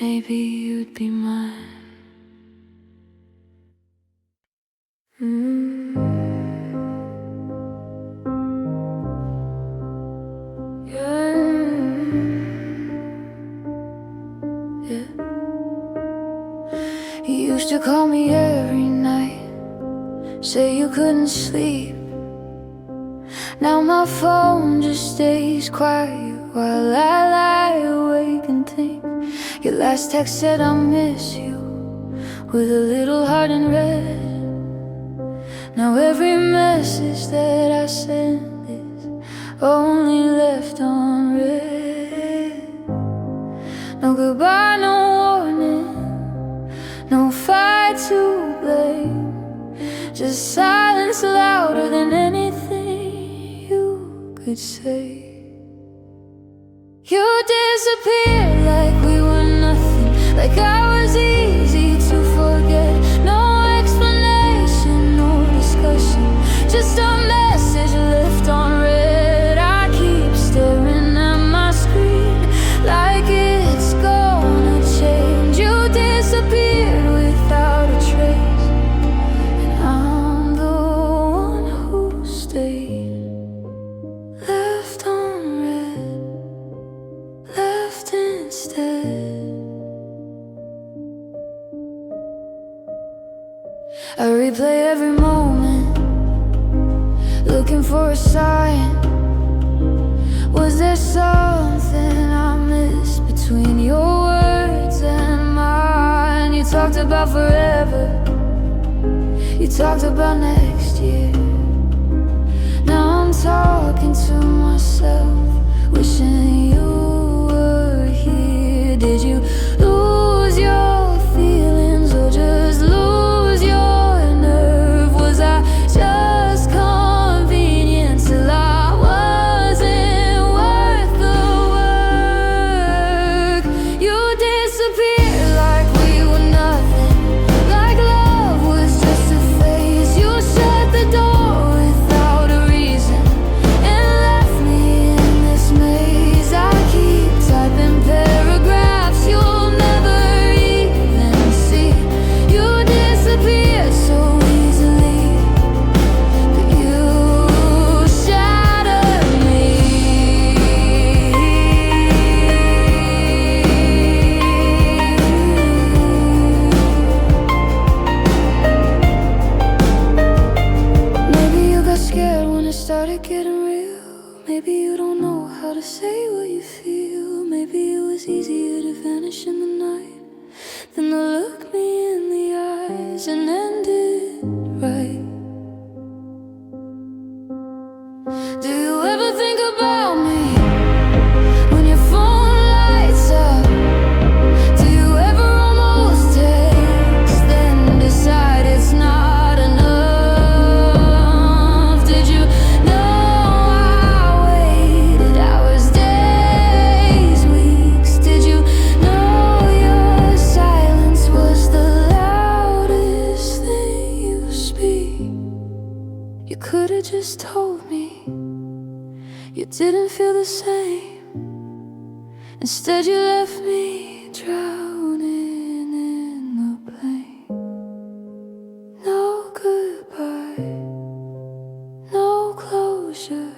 maybe you'd be mine. Yeah. You used to call me every night, say you couldn't sleep. Now my phone just stays quiet while I lie awake and think. Your last text said I miss you, with a little heart in red. Now every message that I send is only left unread. No goodbye, no warning, no fight to blame, just silence louder than anything you could say. You disappeared like we were nothing, like I was easy to forget. No explanation, no discussion, just a message left on read. I keep staring at my screen like it's gonna change. You disappeared without a trace, and I'm the one who stayed. Left unread, left instead. I replay every moment, looking for a sign. Was there something I missed between your words and mine? You talked about forever, you talked about next year. Now I'm talking to myself, wishing you were here. Did you lose your feelings or just lose your nerve? Was I just convenient till I wasn't worth the work? You disappeared like we were nothing, like love was just a phase. You shut the door without a reason and left me in this maze. I keep typing paragraphs you'll never even see. You disappeared so easily, but you shattered me. Maybe you got scared when it started getting real. Maybe you don't know how to say what you feel. Maybe it was easier to vanish in the night than to look me in the eyes and end it right. Do you ever think about me when your phone lights up? Do you ever almost text, then decide it's not enough? Did you know I waited hours, days, weeks? Did you know your silence was the loudest thing you speak? You could've just told me you didn't feel the same. Instead you left me drowning in the blame. No goodbye, no closure,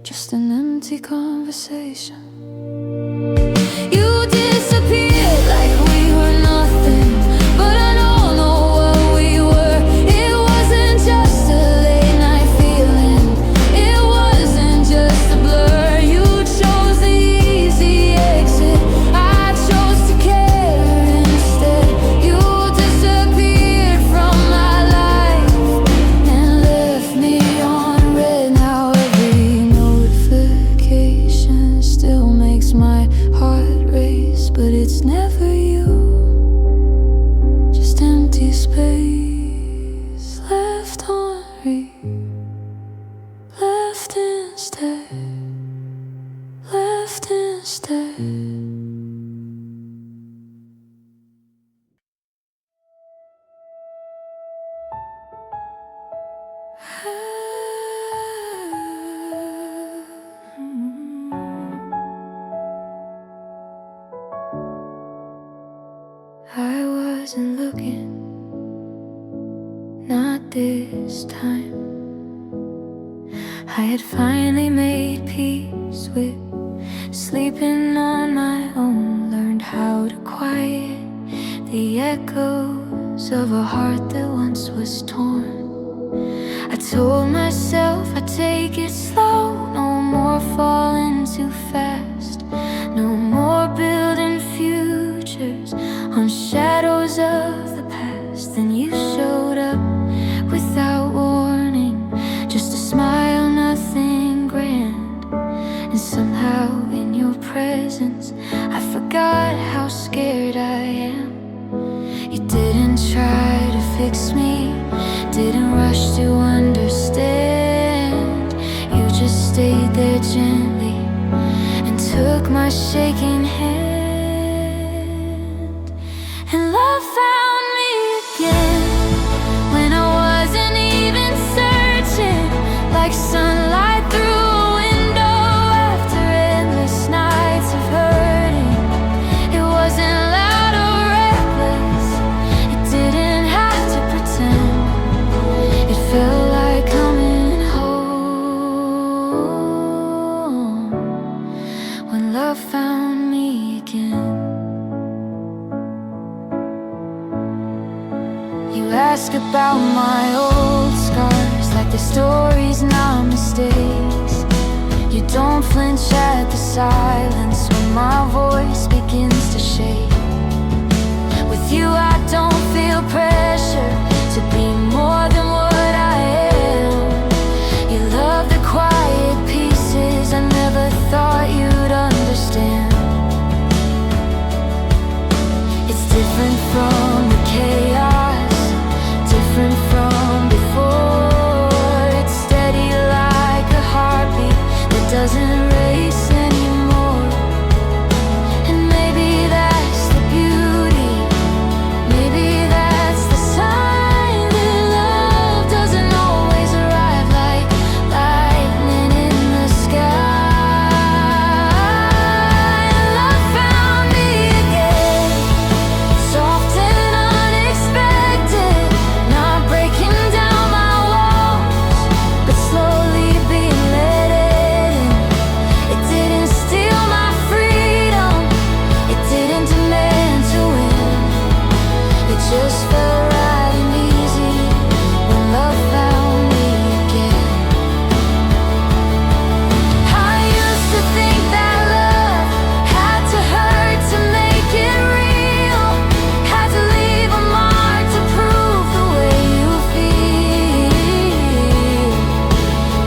just an empty conversation. You disappeared like we were nothing, but I don't know what we were. It wasn't just a late night feeling, it wasn't just a blur. You chose the easy exit, I chose to care instead. You disappeared from my life and left me on red. Now every notification still makes I wasn't looking, not this time. I had finally made peace with sleeping on my own. Learned how to quiet the echoes of a heart that once was torn. I told myself I'd take it slow, no more falling too fast, no more building futures on shadows of the past. Then you showed up without warning, just a smile, nothing grand. And somehow in your presence I forgot how scared I am. You didn't try to fix me, didn't rush to understand. You just stayed there gently and took my shaking hand. And love found me again when I wasn't even searching, like sunlight through a window after endless nights of hurting. It wasn't loud or reckless, it didn't have to pretend. It felt like coming home when love found me again. You ask about my old scars like the stories, not mistakes. You don't flinch at the silence when my voice begins to shake. With you I don't feel pressure to be more than what I am. You love the quiet pieces I never thought you'd understand. It's different from the chaos, different from before. It's steady like a heartbeat that doesn't race anymore. And maybe that's the beauty, maybe that's the sign that love doesn't always arrive like lightning in the sky. Love found me again, soft and unexpected, not breaking down my walls, but slowly being let in. It didn't steal my freedom, it didn't demand to win. It just felt right and easy when love found me again. I used to think that love had to hurt to make it real, had to leave a mark to prove the way you feel.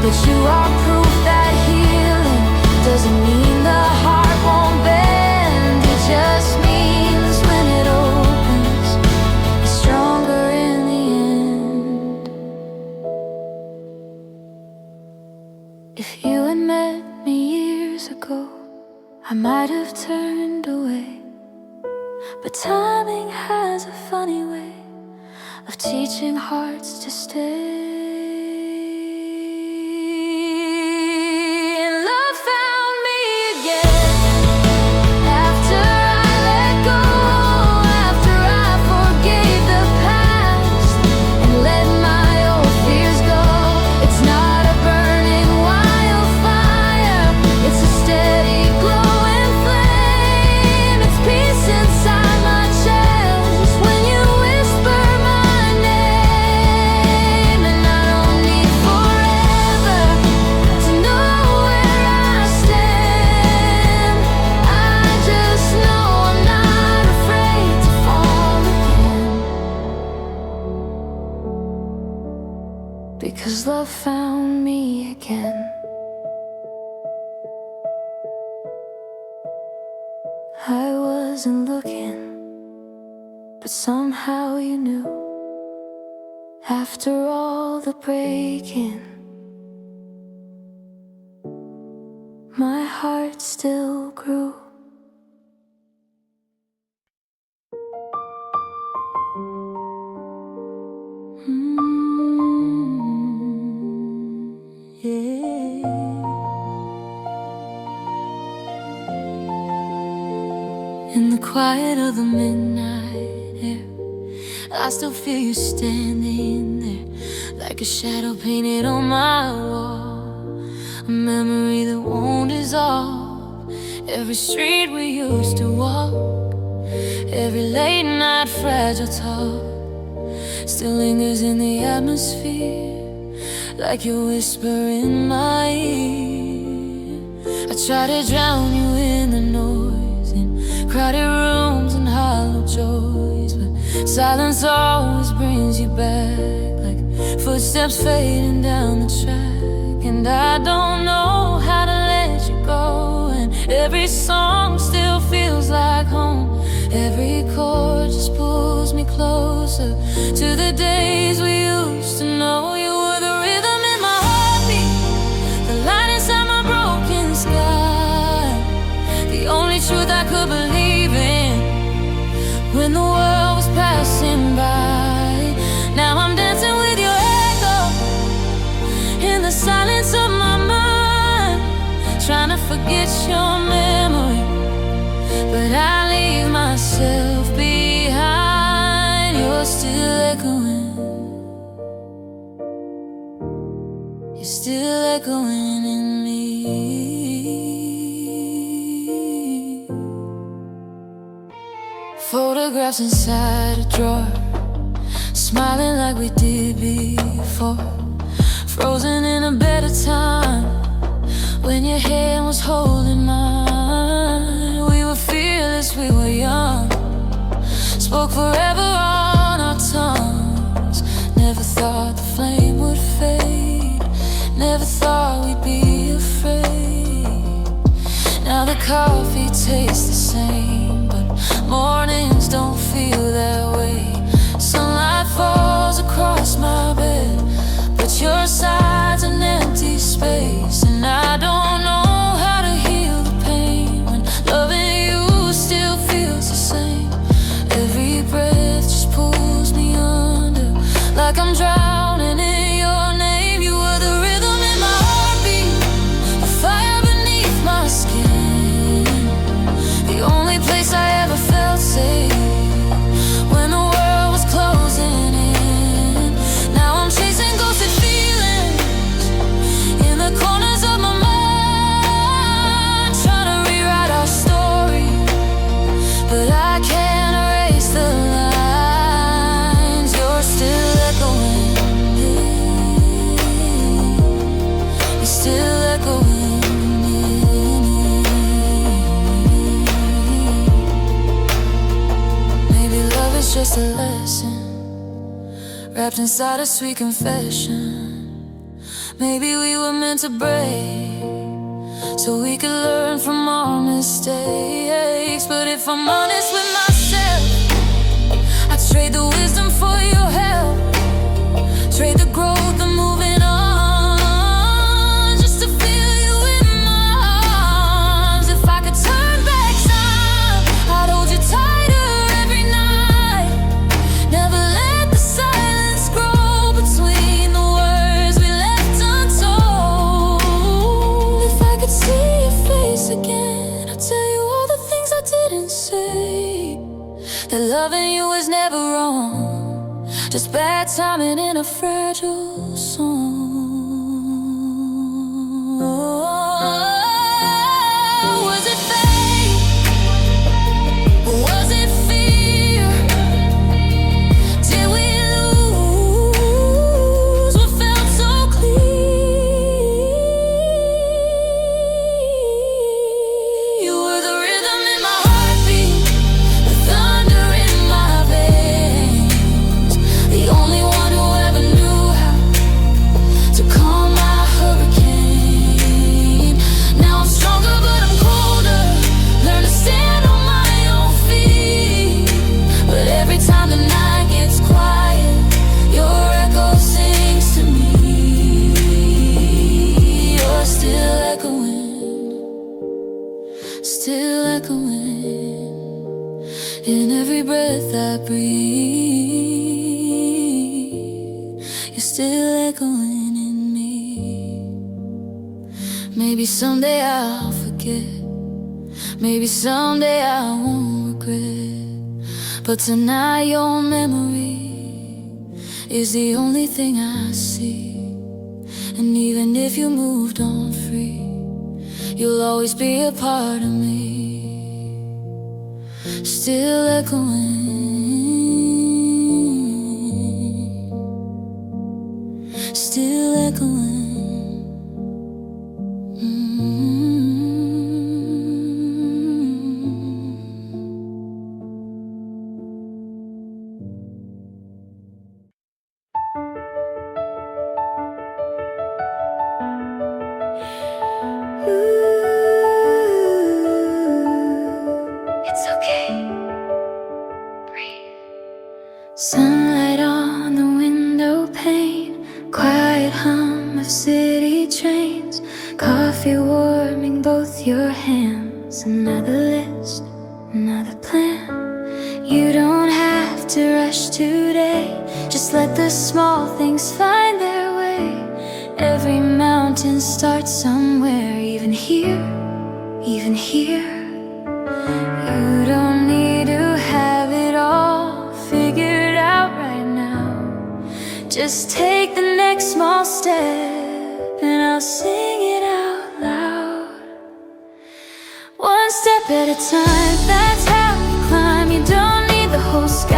But you are proof that healing doesn't mean the heart won't bend. It just means when it opens, it's stronger in the end. If you had met me years ago, I might have turned away. But timing has a funny way of teaching hearts to stay. And love found me again after I let go, after I forgave the past and let my old fears go. It's not a burning wildfire, it's a steady glowing flame. It's peace inside my chest when you whisper my name. And I don't need forever to know where I stand. I just know I'm not afraid to fall again, because love found me again. I wasn't looking, but somehow you knew. After all the breaking, my heart still grew. quiet of the midnight air, I still feel you standing there, like a shadow painted on my wall, a memory that won't dissolve. Every street we used to walk, every late night fragile talk, still lingers in the atmosphere, like your whisper in my ear. I try to drown you in the noise, in crowded rooms and hollow joys, but silence always brings you back, like footsteps fading down the track. And I don't know how to let you go, and every song still feels like home. Every chord just pulls me closer to the days we used to know. You were the rhythm in my heartbeat, the light inside my broken sky, the only truth I could believe in when the world was passing by. Now I'm dancing with your echo in the silence of my mind, trying to forget your memory, but I leave myself behind. You're still echoing, you're still echoing in me. Photographs inside a drawer, smiling like we did before, frozen in a better time, when your hand was holding mine. We were fearless, we were young, spoke forever on our tongues. Never thought the flame would fade, never thought we'd be afraid. Now the coffee tastes the same, but mornings don't feel that way. Sunlight falls across my bed, but your side's an empty space. And I don't know how to heal the pain when loving you still feels the same. Every breath just pulls me under, like I'm drowning in your name. You were the rhythm in my heartbeat, the fire beneath my skin, the only place I ever felt safe when the world was closing in. Now I'm chasing ghosted feelings in the corners of my mind, trying to rewrite our story, but I can't erase the lines. You're still echoing, you're still echoing in me. Maybe love is just a lesson wrapped inside a sweet confession. Maybe we were meant to break so we could learn from our mistakes. But if I'm honest with myself, I'd trade the wisdom for your help, trade the growth and moving on, just to feel you in my arms. If I could turn back time, I'd hold you tighter every night, never let the silence grow between the words we left untold. If I could see your face again, I'd tell you all the things I didn't say, that loving you was never wrong, just bad timing in a fragile song. Was it fate? Was it fear? Did we lose what felt so clear? You were the rhythm in my heartbeat, the thunder in my veins, the only one who ever knew how to calm my hurricane. Now I'm stronger but I'm colder, learn to stand on my own feet. But every time the night gets quiet, your echo sings to me. You're still echoing in every breath I breathe. You're still echoing in me. Maybe someday I'll forget, maybe someday I won't regret. secret, but tonight your memory is the only thing I see. And even if you moved on free, you'll always be a part of me, still echoing, still echoing. It's okay. Breathe. Sunlight on the window pane, quiet hum of city trains, coffee warming both your hands. Another list, another plan. You don't have to rush today, just let the small things find their way. Every mountain starts somewhere, even here, even here. You don't need to have it all figured out right now. Just take the next small step and I'll sing it out loud. One step at a time, that's how you climb. You don't need the whole skyline.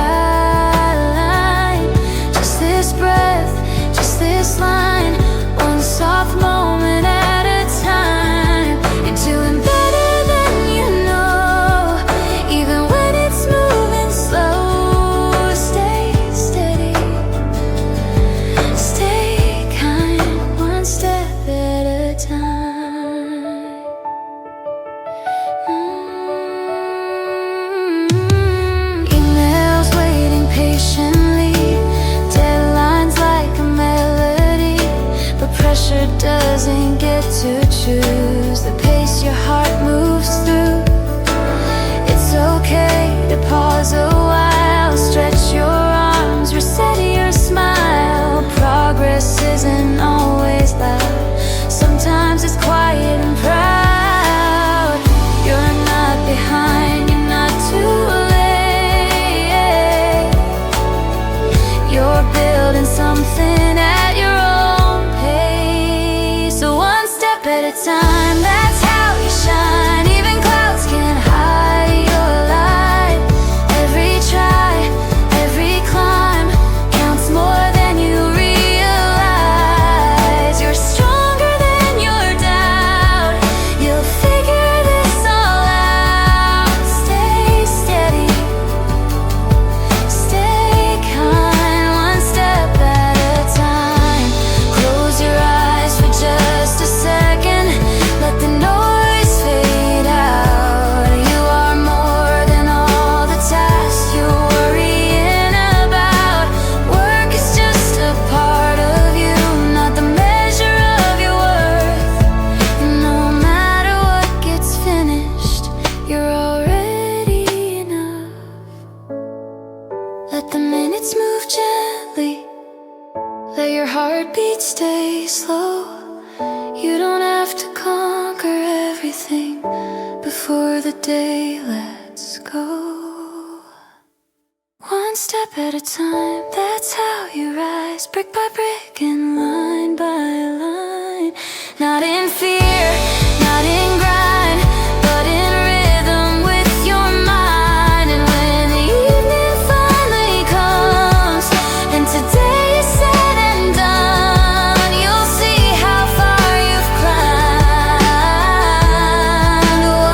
Just this breath, just this line. One soft moment at a time. You're doing better than you know, even when it's moving slow. Stay steady, stay kind, one step at a time. Emails waiting patiently, deadlines like a melody, but pressure doesn't get to choose the pace your heart moves through. It's okay to pause a while, stretch your arms, reset your smile. Progress isn't always loud, sometimes it's quiet and proud. You're not behind, you're not too late. You're building something at your own pace. So one step at a time, that's how you shine. Even clouds can hide your light. Every try, every climb counts more than you realize. You're stronger than your doubt, you'll figure this all out. Stay steady, stay kind, one step at a time. Close your eyes for just a second, let the noise fade out. You are more than all the tasks you're worrying about. Work is just a part of you, not the measure of your worth. And no matter what gets finished, you're already enough. Let the minutes move gently, let your heartbeat stay slow. You don't have to conquer everything before the day lets go. One step at a time, that's how you rise, brick by brick and line by line. Not in fear, not in grind, but in rhythm with your mind. And when the evening finally comes and today is said and done, you'll see how far you've climbed.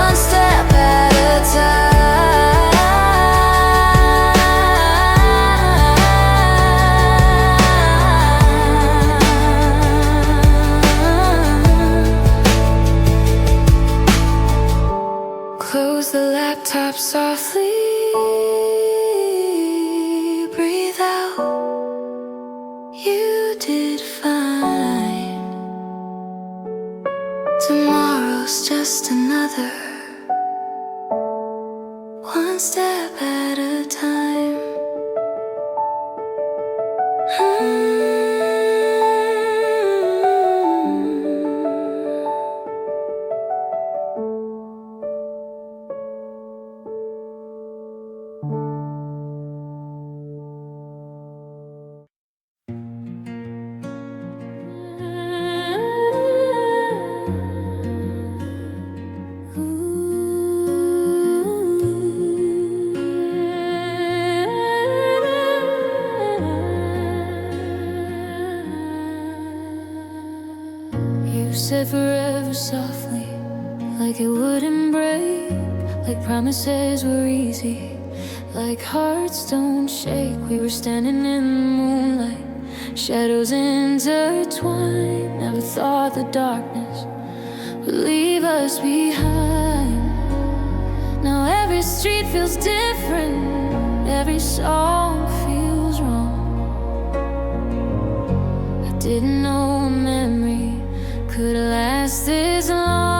One step at a time. Close the laptop softly, breathe out. You did fine. Tomorrow's just another one step at a time. said forever softly, like it wouldn't break, like promises were easy, like hearts don't shake. We were standing in the moonlight, shadows intertwined. Never thought the darkness would leave us behind. Now every street feels different, every song feels wrong. I didn't know a memory could last this long.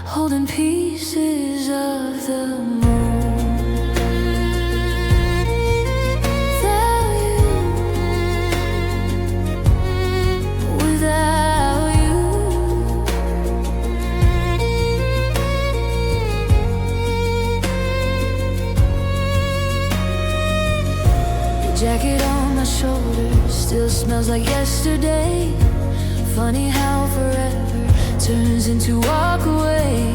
Holding pieces of the moon. Without you, without you. The jacket on my shoulders still smells like yesterday. Funny how forever turns into walk away.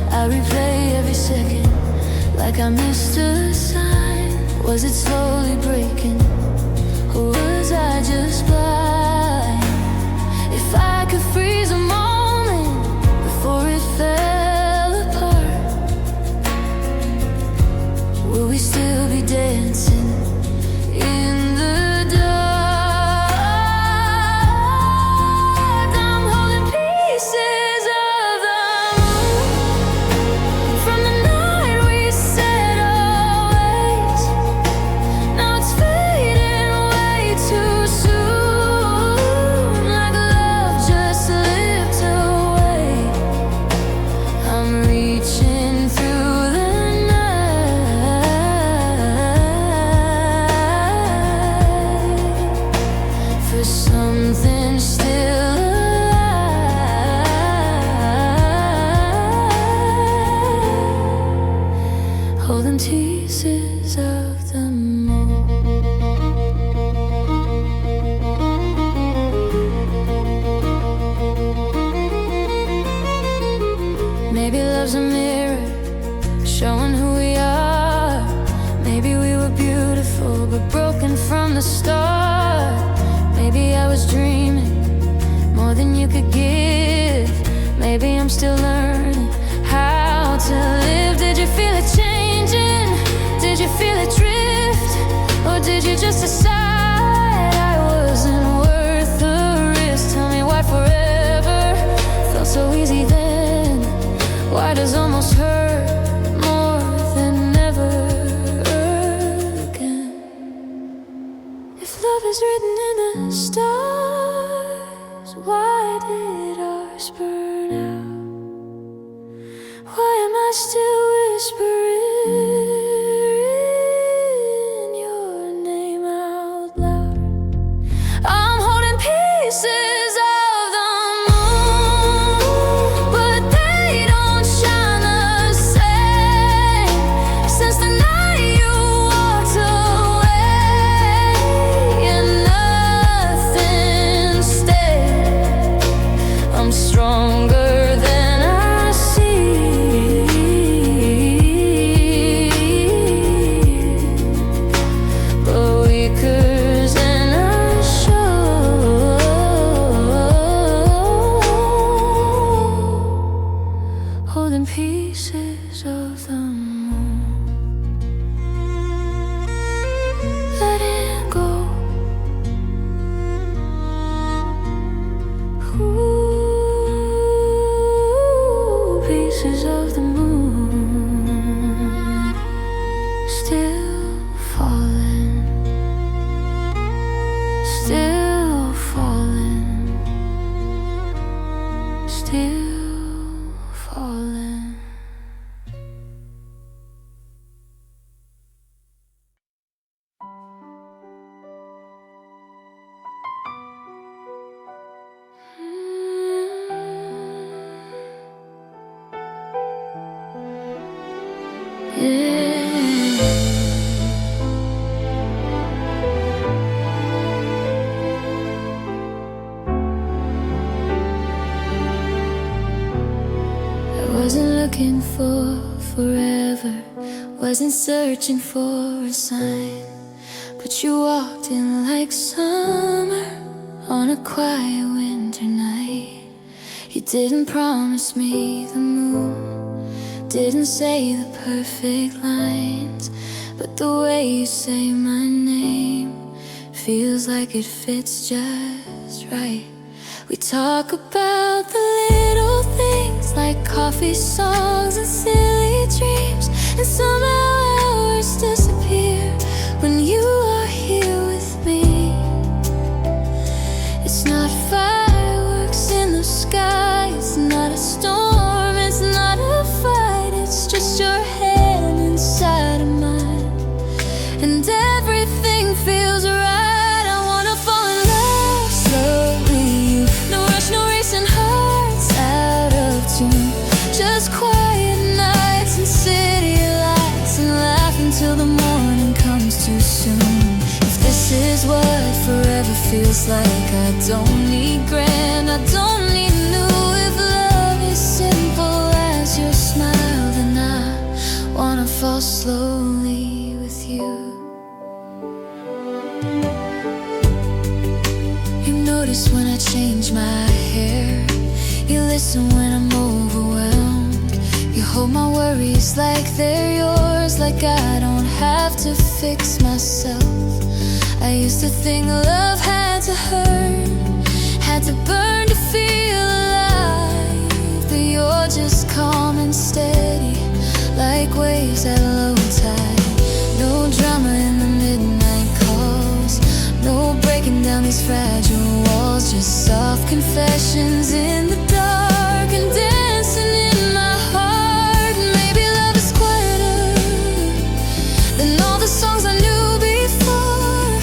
I replay every second like I missed a sign. Was it slowly breaking, or was I just blind? If I could freeze a moment before it fell apart, will we still be dancing in the dark? Something still alive, holding pieces of the moon. Maybe love's a mirror showing who we are. Maybe we were beautiful but broken from the start. Maybe I was dreaming more than you could give. Maybe I'm still learning how to live. Did you feel it changing? Did you feel it drift? Or did you just decide I wasn't worth the risk? Tell me why forever felt so easy then. Why does almost hurt more than never again? If love is written in the stars, why did ours burn out? Why am I still whispering your name out loud? I'm holding pieces of the moon, but they don't shine the same since the night you walked away. And nothing stayed. I'm stronger than I see, but weaker than I show. Holding pieces of the moon, letting go. Ooh, pieces of the moon, still falling, still falling, still falling. Yeah. I wasn't looking for forever, wasn't searching for a sign, but you walked in like summer on a quiet winter night. You didn't promise me the moon, didn't say the perfect lines, but the way you say my name feels like it fits just right. We talk about the little things like coffee, songs, and silly dreams, and somehow hours disappear when you are here with me. It's not fireworks in the sky, it's not a storm, it's not a fight, it's just your hand inside of mine, and everything feels right. I wanna fall in love slowly, no rush, no racing hearts out of tune, just quiet nights and city lights, and laugh until the morning comes too soon. If this is what forever feels like, I don't need grand, I don't need new. If love is simple as your smile, then I wanna fall slowly with you. You notice when I change my hair, you listen when I'm overwhelmed, you hold my worries like they're yours, like I don't have to fix myself. I used to think love had to hurt, had to burn to feel alive, but you're just calm and steady, like waves at low tide. No drama in the midnight calls, no breaking down these fragile walls, just soft confessions in the dark and dancing in my heart. Maybe love is quieter than all the songs I knew before.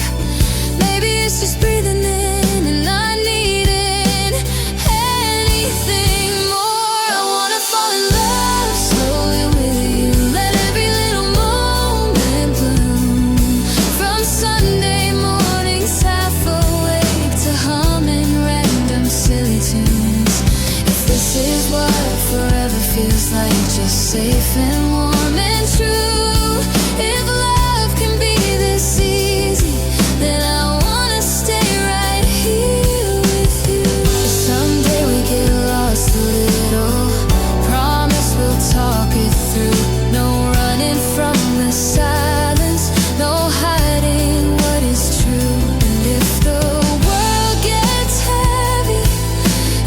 Maybe it's just breathing in and not needing anything more. I wanna fall in love slowly with you, let every little moment bloom, from Sunday mornings half awake to humming random silly tunes. If this is what forever feels like, just safe and warm and true. If love can be this easy, then I wanna stay right here with you. Someday we get lost a little, promise we'll talk it through. No running from the silence, no hiding what is true. And if the world gets heavy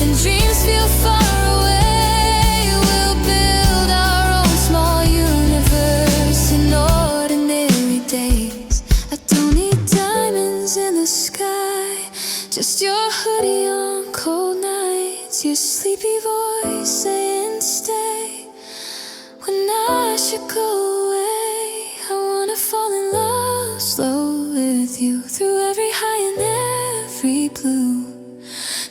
and dreams feel far away, we'll build our own small universe in ordinary days. I don't need diamonds in the sky, just your hoodie on cold nights, your sleepy voice saying stay when I should go away. I wanna fall in love slow with you, through every high and every blue,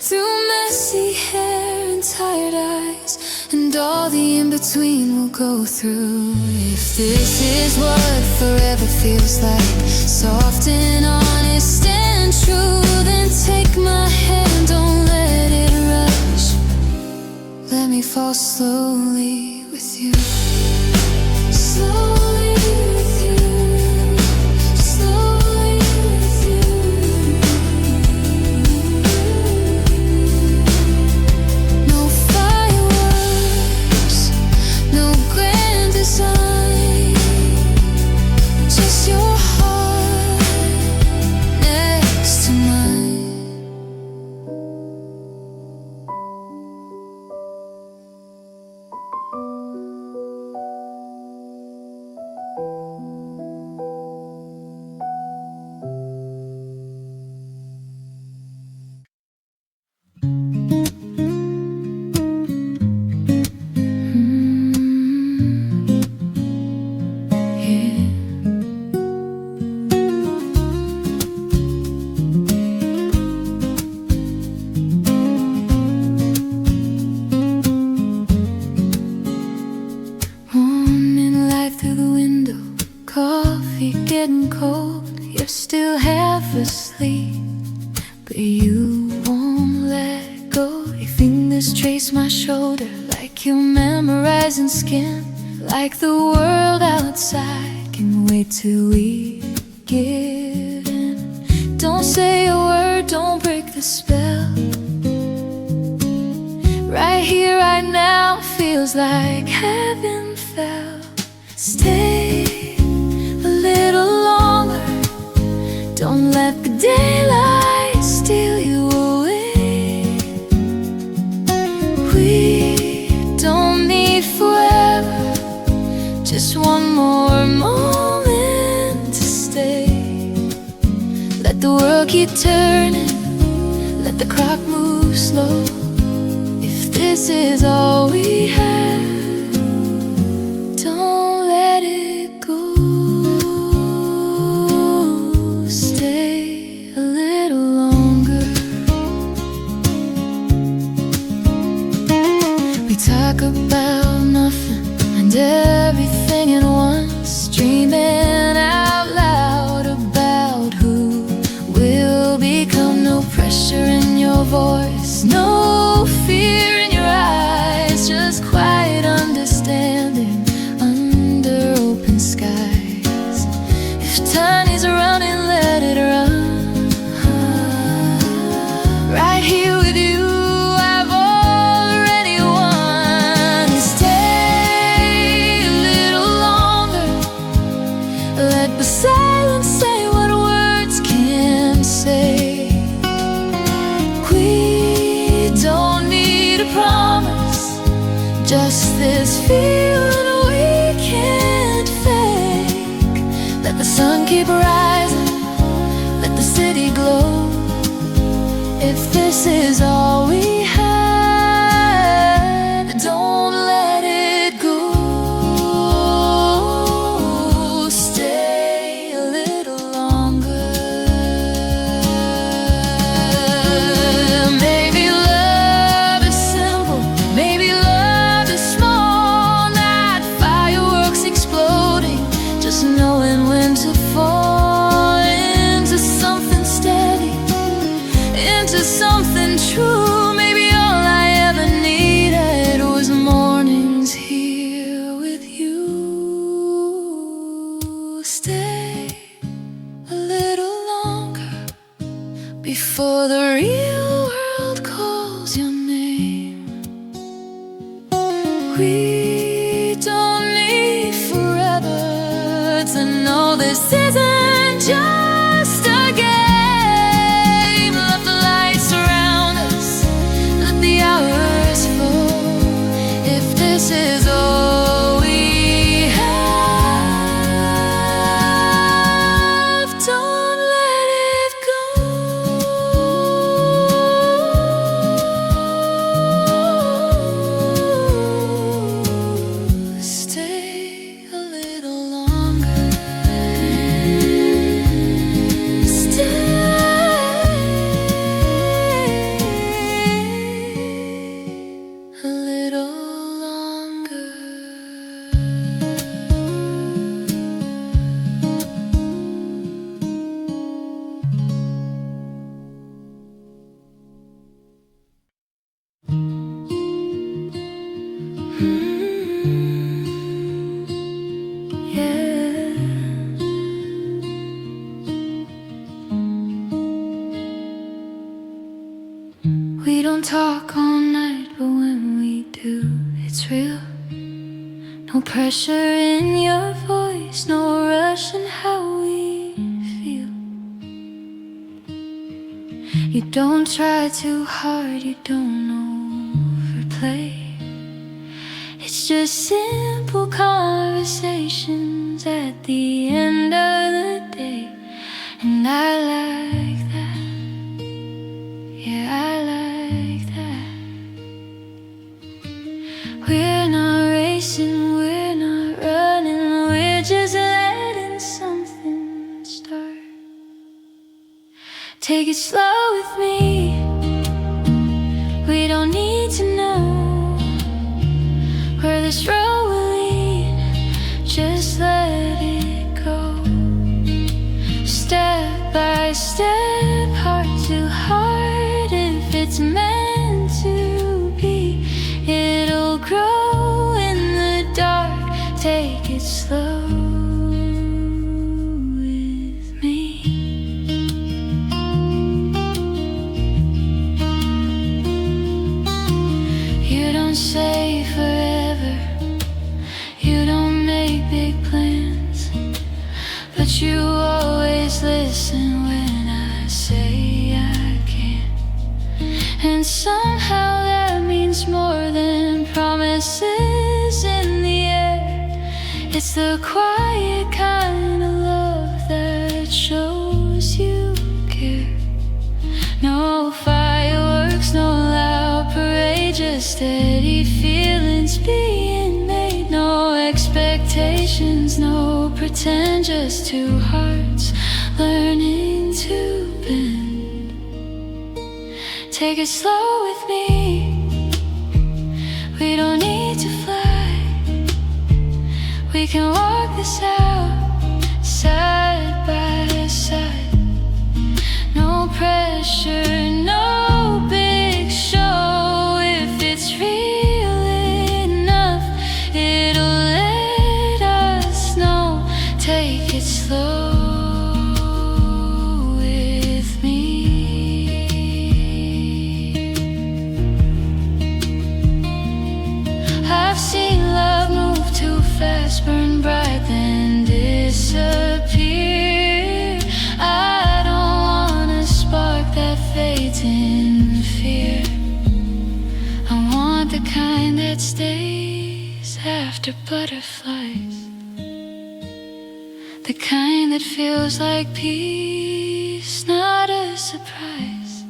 through messy hair and tired eyes, and all the in-between we'll go through. If this is what forever feels like, soft and honest and true, then take my hand, don't let it rush. Let me fall slowly with you. Slowly with you, slowly with you. No fireworks, no grand design, just your heart next to mine. light through the window, coffee getting cold. You're still half asleep, but you won't let go. Your fingers trace my shoulder like you're memorizing skin, like the world outside can wait till we give in. Don't say a word, don't break the spell. Right here, right now, feels like heaven fell. Stay a little longer, don't let the daylight steal you away. We don't need forever, just one more moment to stay. Let the world keep turning, let the clock move slow. If this is all we have, don't let it go. Stay a little longer. We talk about nothing and everything at once, dreaming out loud about who will become. No pressure in your voice, no fear in your eyes, just quiet understanding under open skies. If time is running, let it run. Right here with you, I've already won. Stay a little longer, let the silence say what words can't say. We don't need a promise, just this feeling we can't fake. Let the sun keep rising, let the city glow. If this is all we had, don't let it go. Stay a little longer. Maybe love is simple, maybe love is small, not fireworks exploding, just knowing when to fall into something steady, into something true. Maybe all I ever needed was mornings here with you. Stay a little longer before the real world calls your name. We don't need forever to know this isn't just a game. Let the lights surround us, let the hours fall. If this is all we have, don't let it go. Stay a little longer. Stay a little longer. Yeah. We don't talk all night, but when we do, it's real. No pressure in your voice, no rush in how we feel. You don't try too hard, you don't overplay. It's just simple conversations at the end of the day. And I like that. Yeah, I like that. We're not racing, we're not running, we're just letting something start. Take it slow with me. We don't need to know where this road will lead. Just take it slow with me. You don't say forever, you don't make big plans, but you always listen when I say I can. And somehow that means more than promises in the air. It's the quiet kind of love that shows you care. No fireworks, no loud parade, just steady feelings being made. No expectations, no pretend, just two hearts learning to bend. Take it slow with me, we don't need to fly. We can walk this out side by side. No pressure, no big show. If it's real enough, it'll let us know. Take it slow with me. I've seen love move too fast, burn bright, then disappear. I don't want a spark that fades in fear. I want the kind that stays after butterflies, the kind that feels like peace, not a surprise.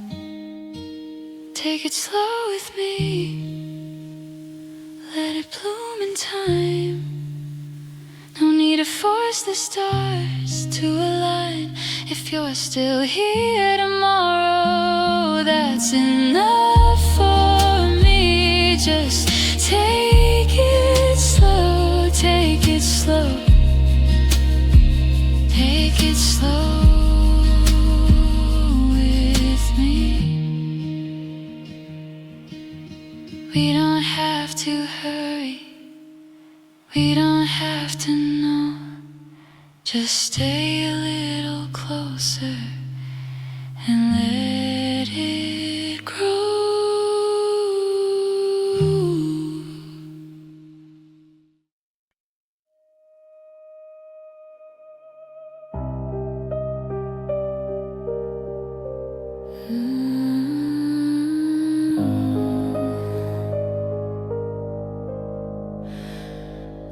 Take it slow with me, let it bloom in time. No need to force the stars to align. If you're still here tomorrow, that's enough for me. Just take it slow, take it slow, take it slow with me. We don't have to hurry, we don't have to know. Just stay a little closer and let it grow.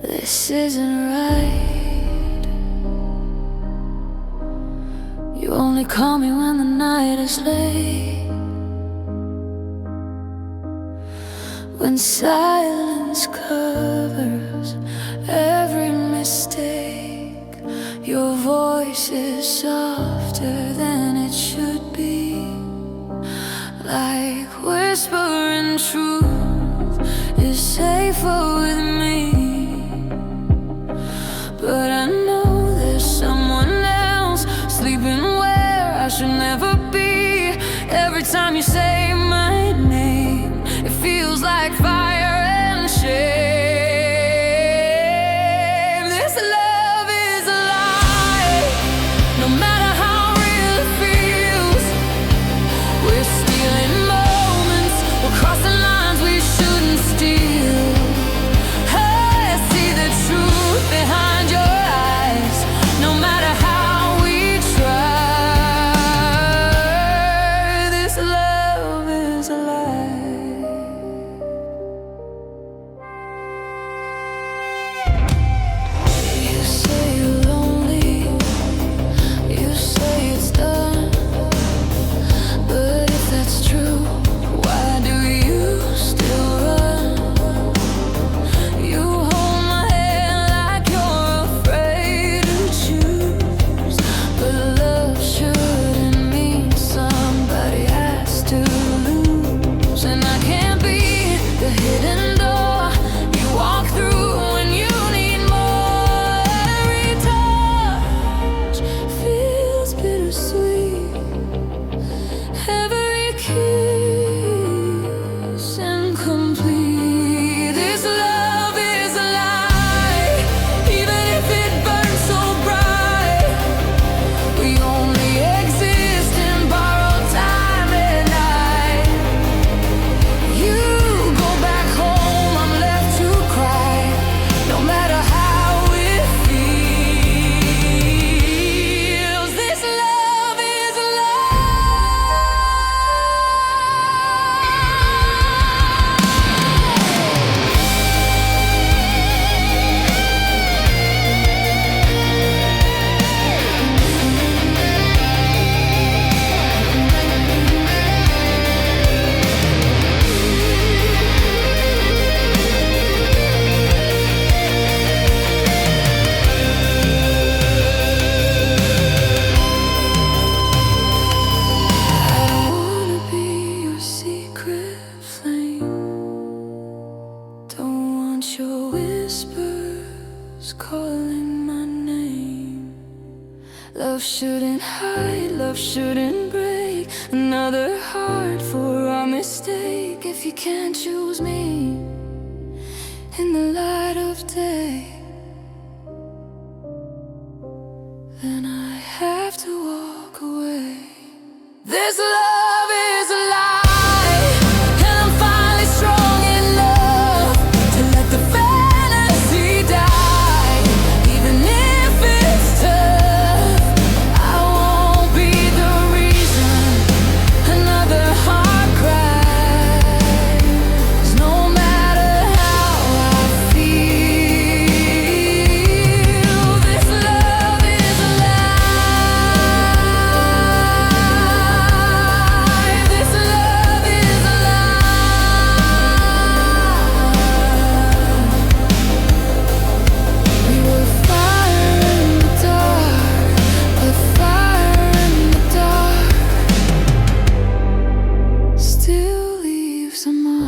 This isn't right. You only call me when the night is late, when silence covers every mistake. Your voice is softer than it should be, like whispering truth is safer with me. But I know there's someone else sleeping where I should never be. Every time you say my name, it feels like fire and shame. This love is a lie, no matter how real it feels. We're stealing moments, we're crossing lines we shouldn't steal. calling my name. Love shouldn't hide, love shouldn't break another heart for our mistake. If you can't choose me in the light of day, then I have to walk away. This love is a lie, and I'm finally strong enough to let the fantasy die. Even if it's tough, I won't be the reason another heart cries. No matter how I feel, this love is a lie. This love is a lie. We were fire in the dark, but fire in the dark still leaves a mark.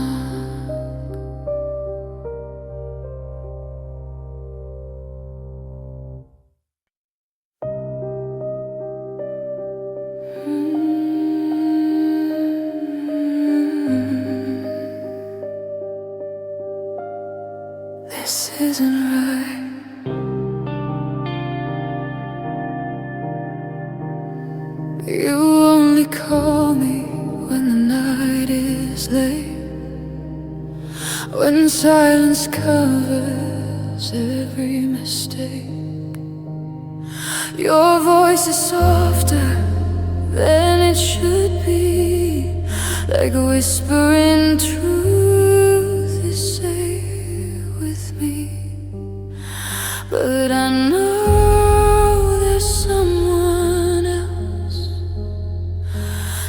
This isn't right. You only call me when the night is late, when silence covers every mistake. Your voice is softer than it should be, like a whispering truth is safe with me. But I know there's someone else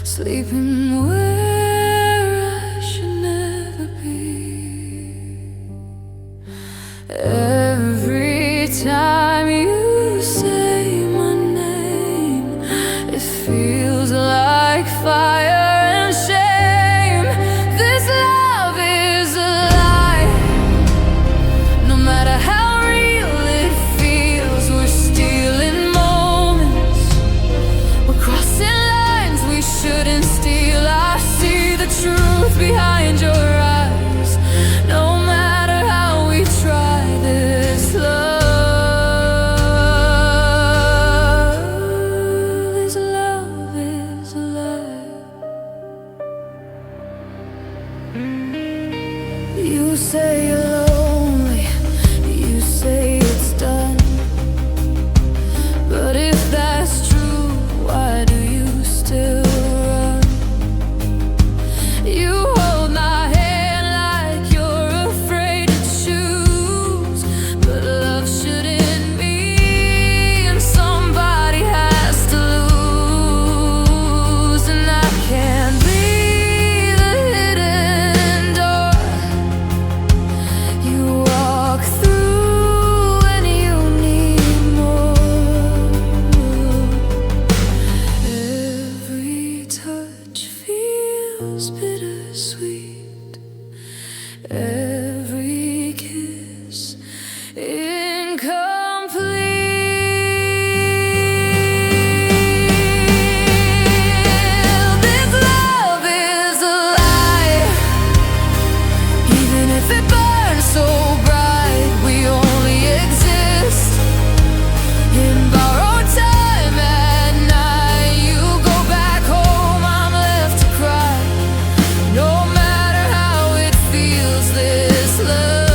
sleeping where I should never be. Every time you say my name, it feels like fire and shame. This love is a lie. No matter how real it feels, we're stealing moments, we're crossing lines we shouldn't steal. I see the truth behind your eyes. No matter how we try, this love is alive. You say you're lonely, you say it's done, but if that's true, why do you still run? You hold my hand like you're afraid to choose, but love shouldn't mean somebody has to lose. And I can't be the hidden door you walk through when you need more. Every touch feels bittersweet, every kiss incomplete. This love is a lie. Even if it burns so bright, we only exist in borrowed time at night. You go back home, I'm left to cry. No matter how it feels, this love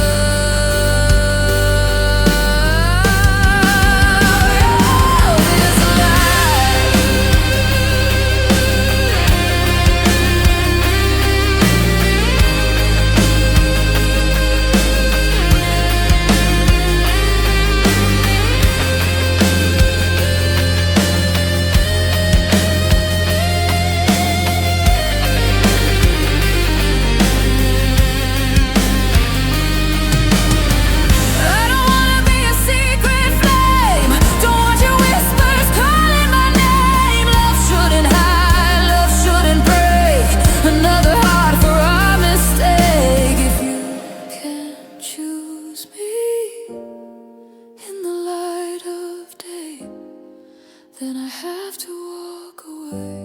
away.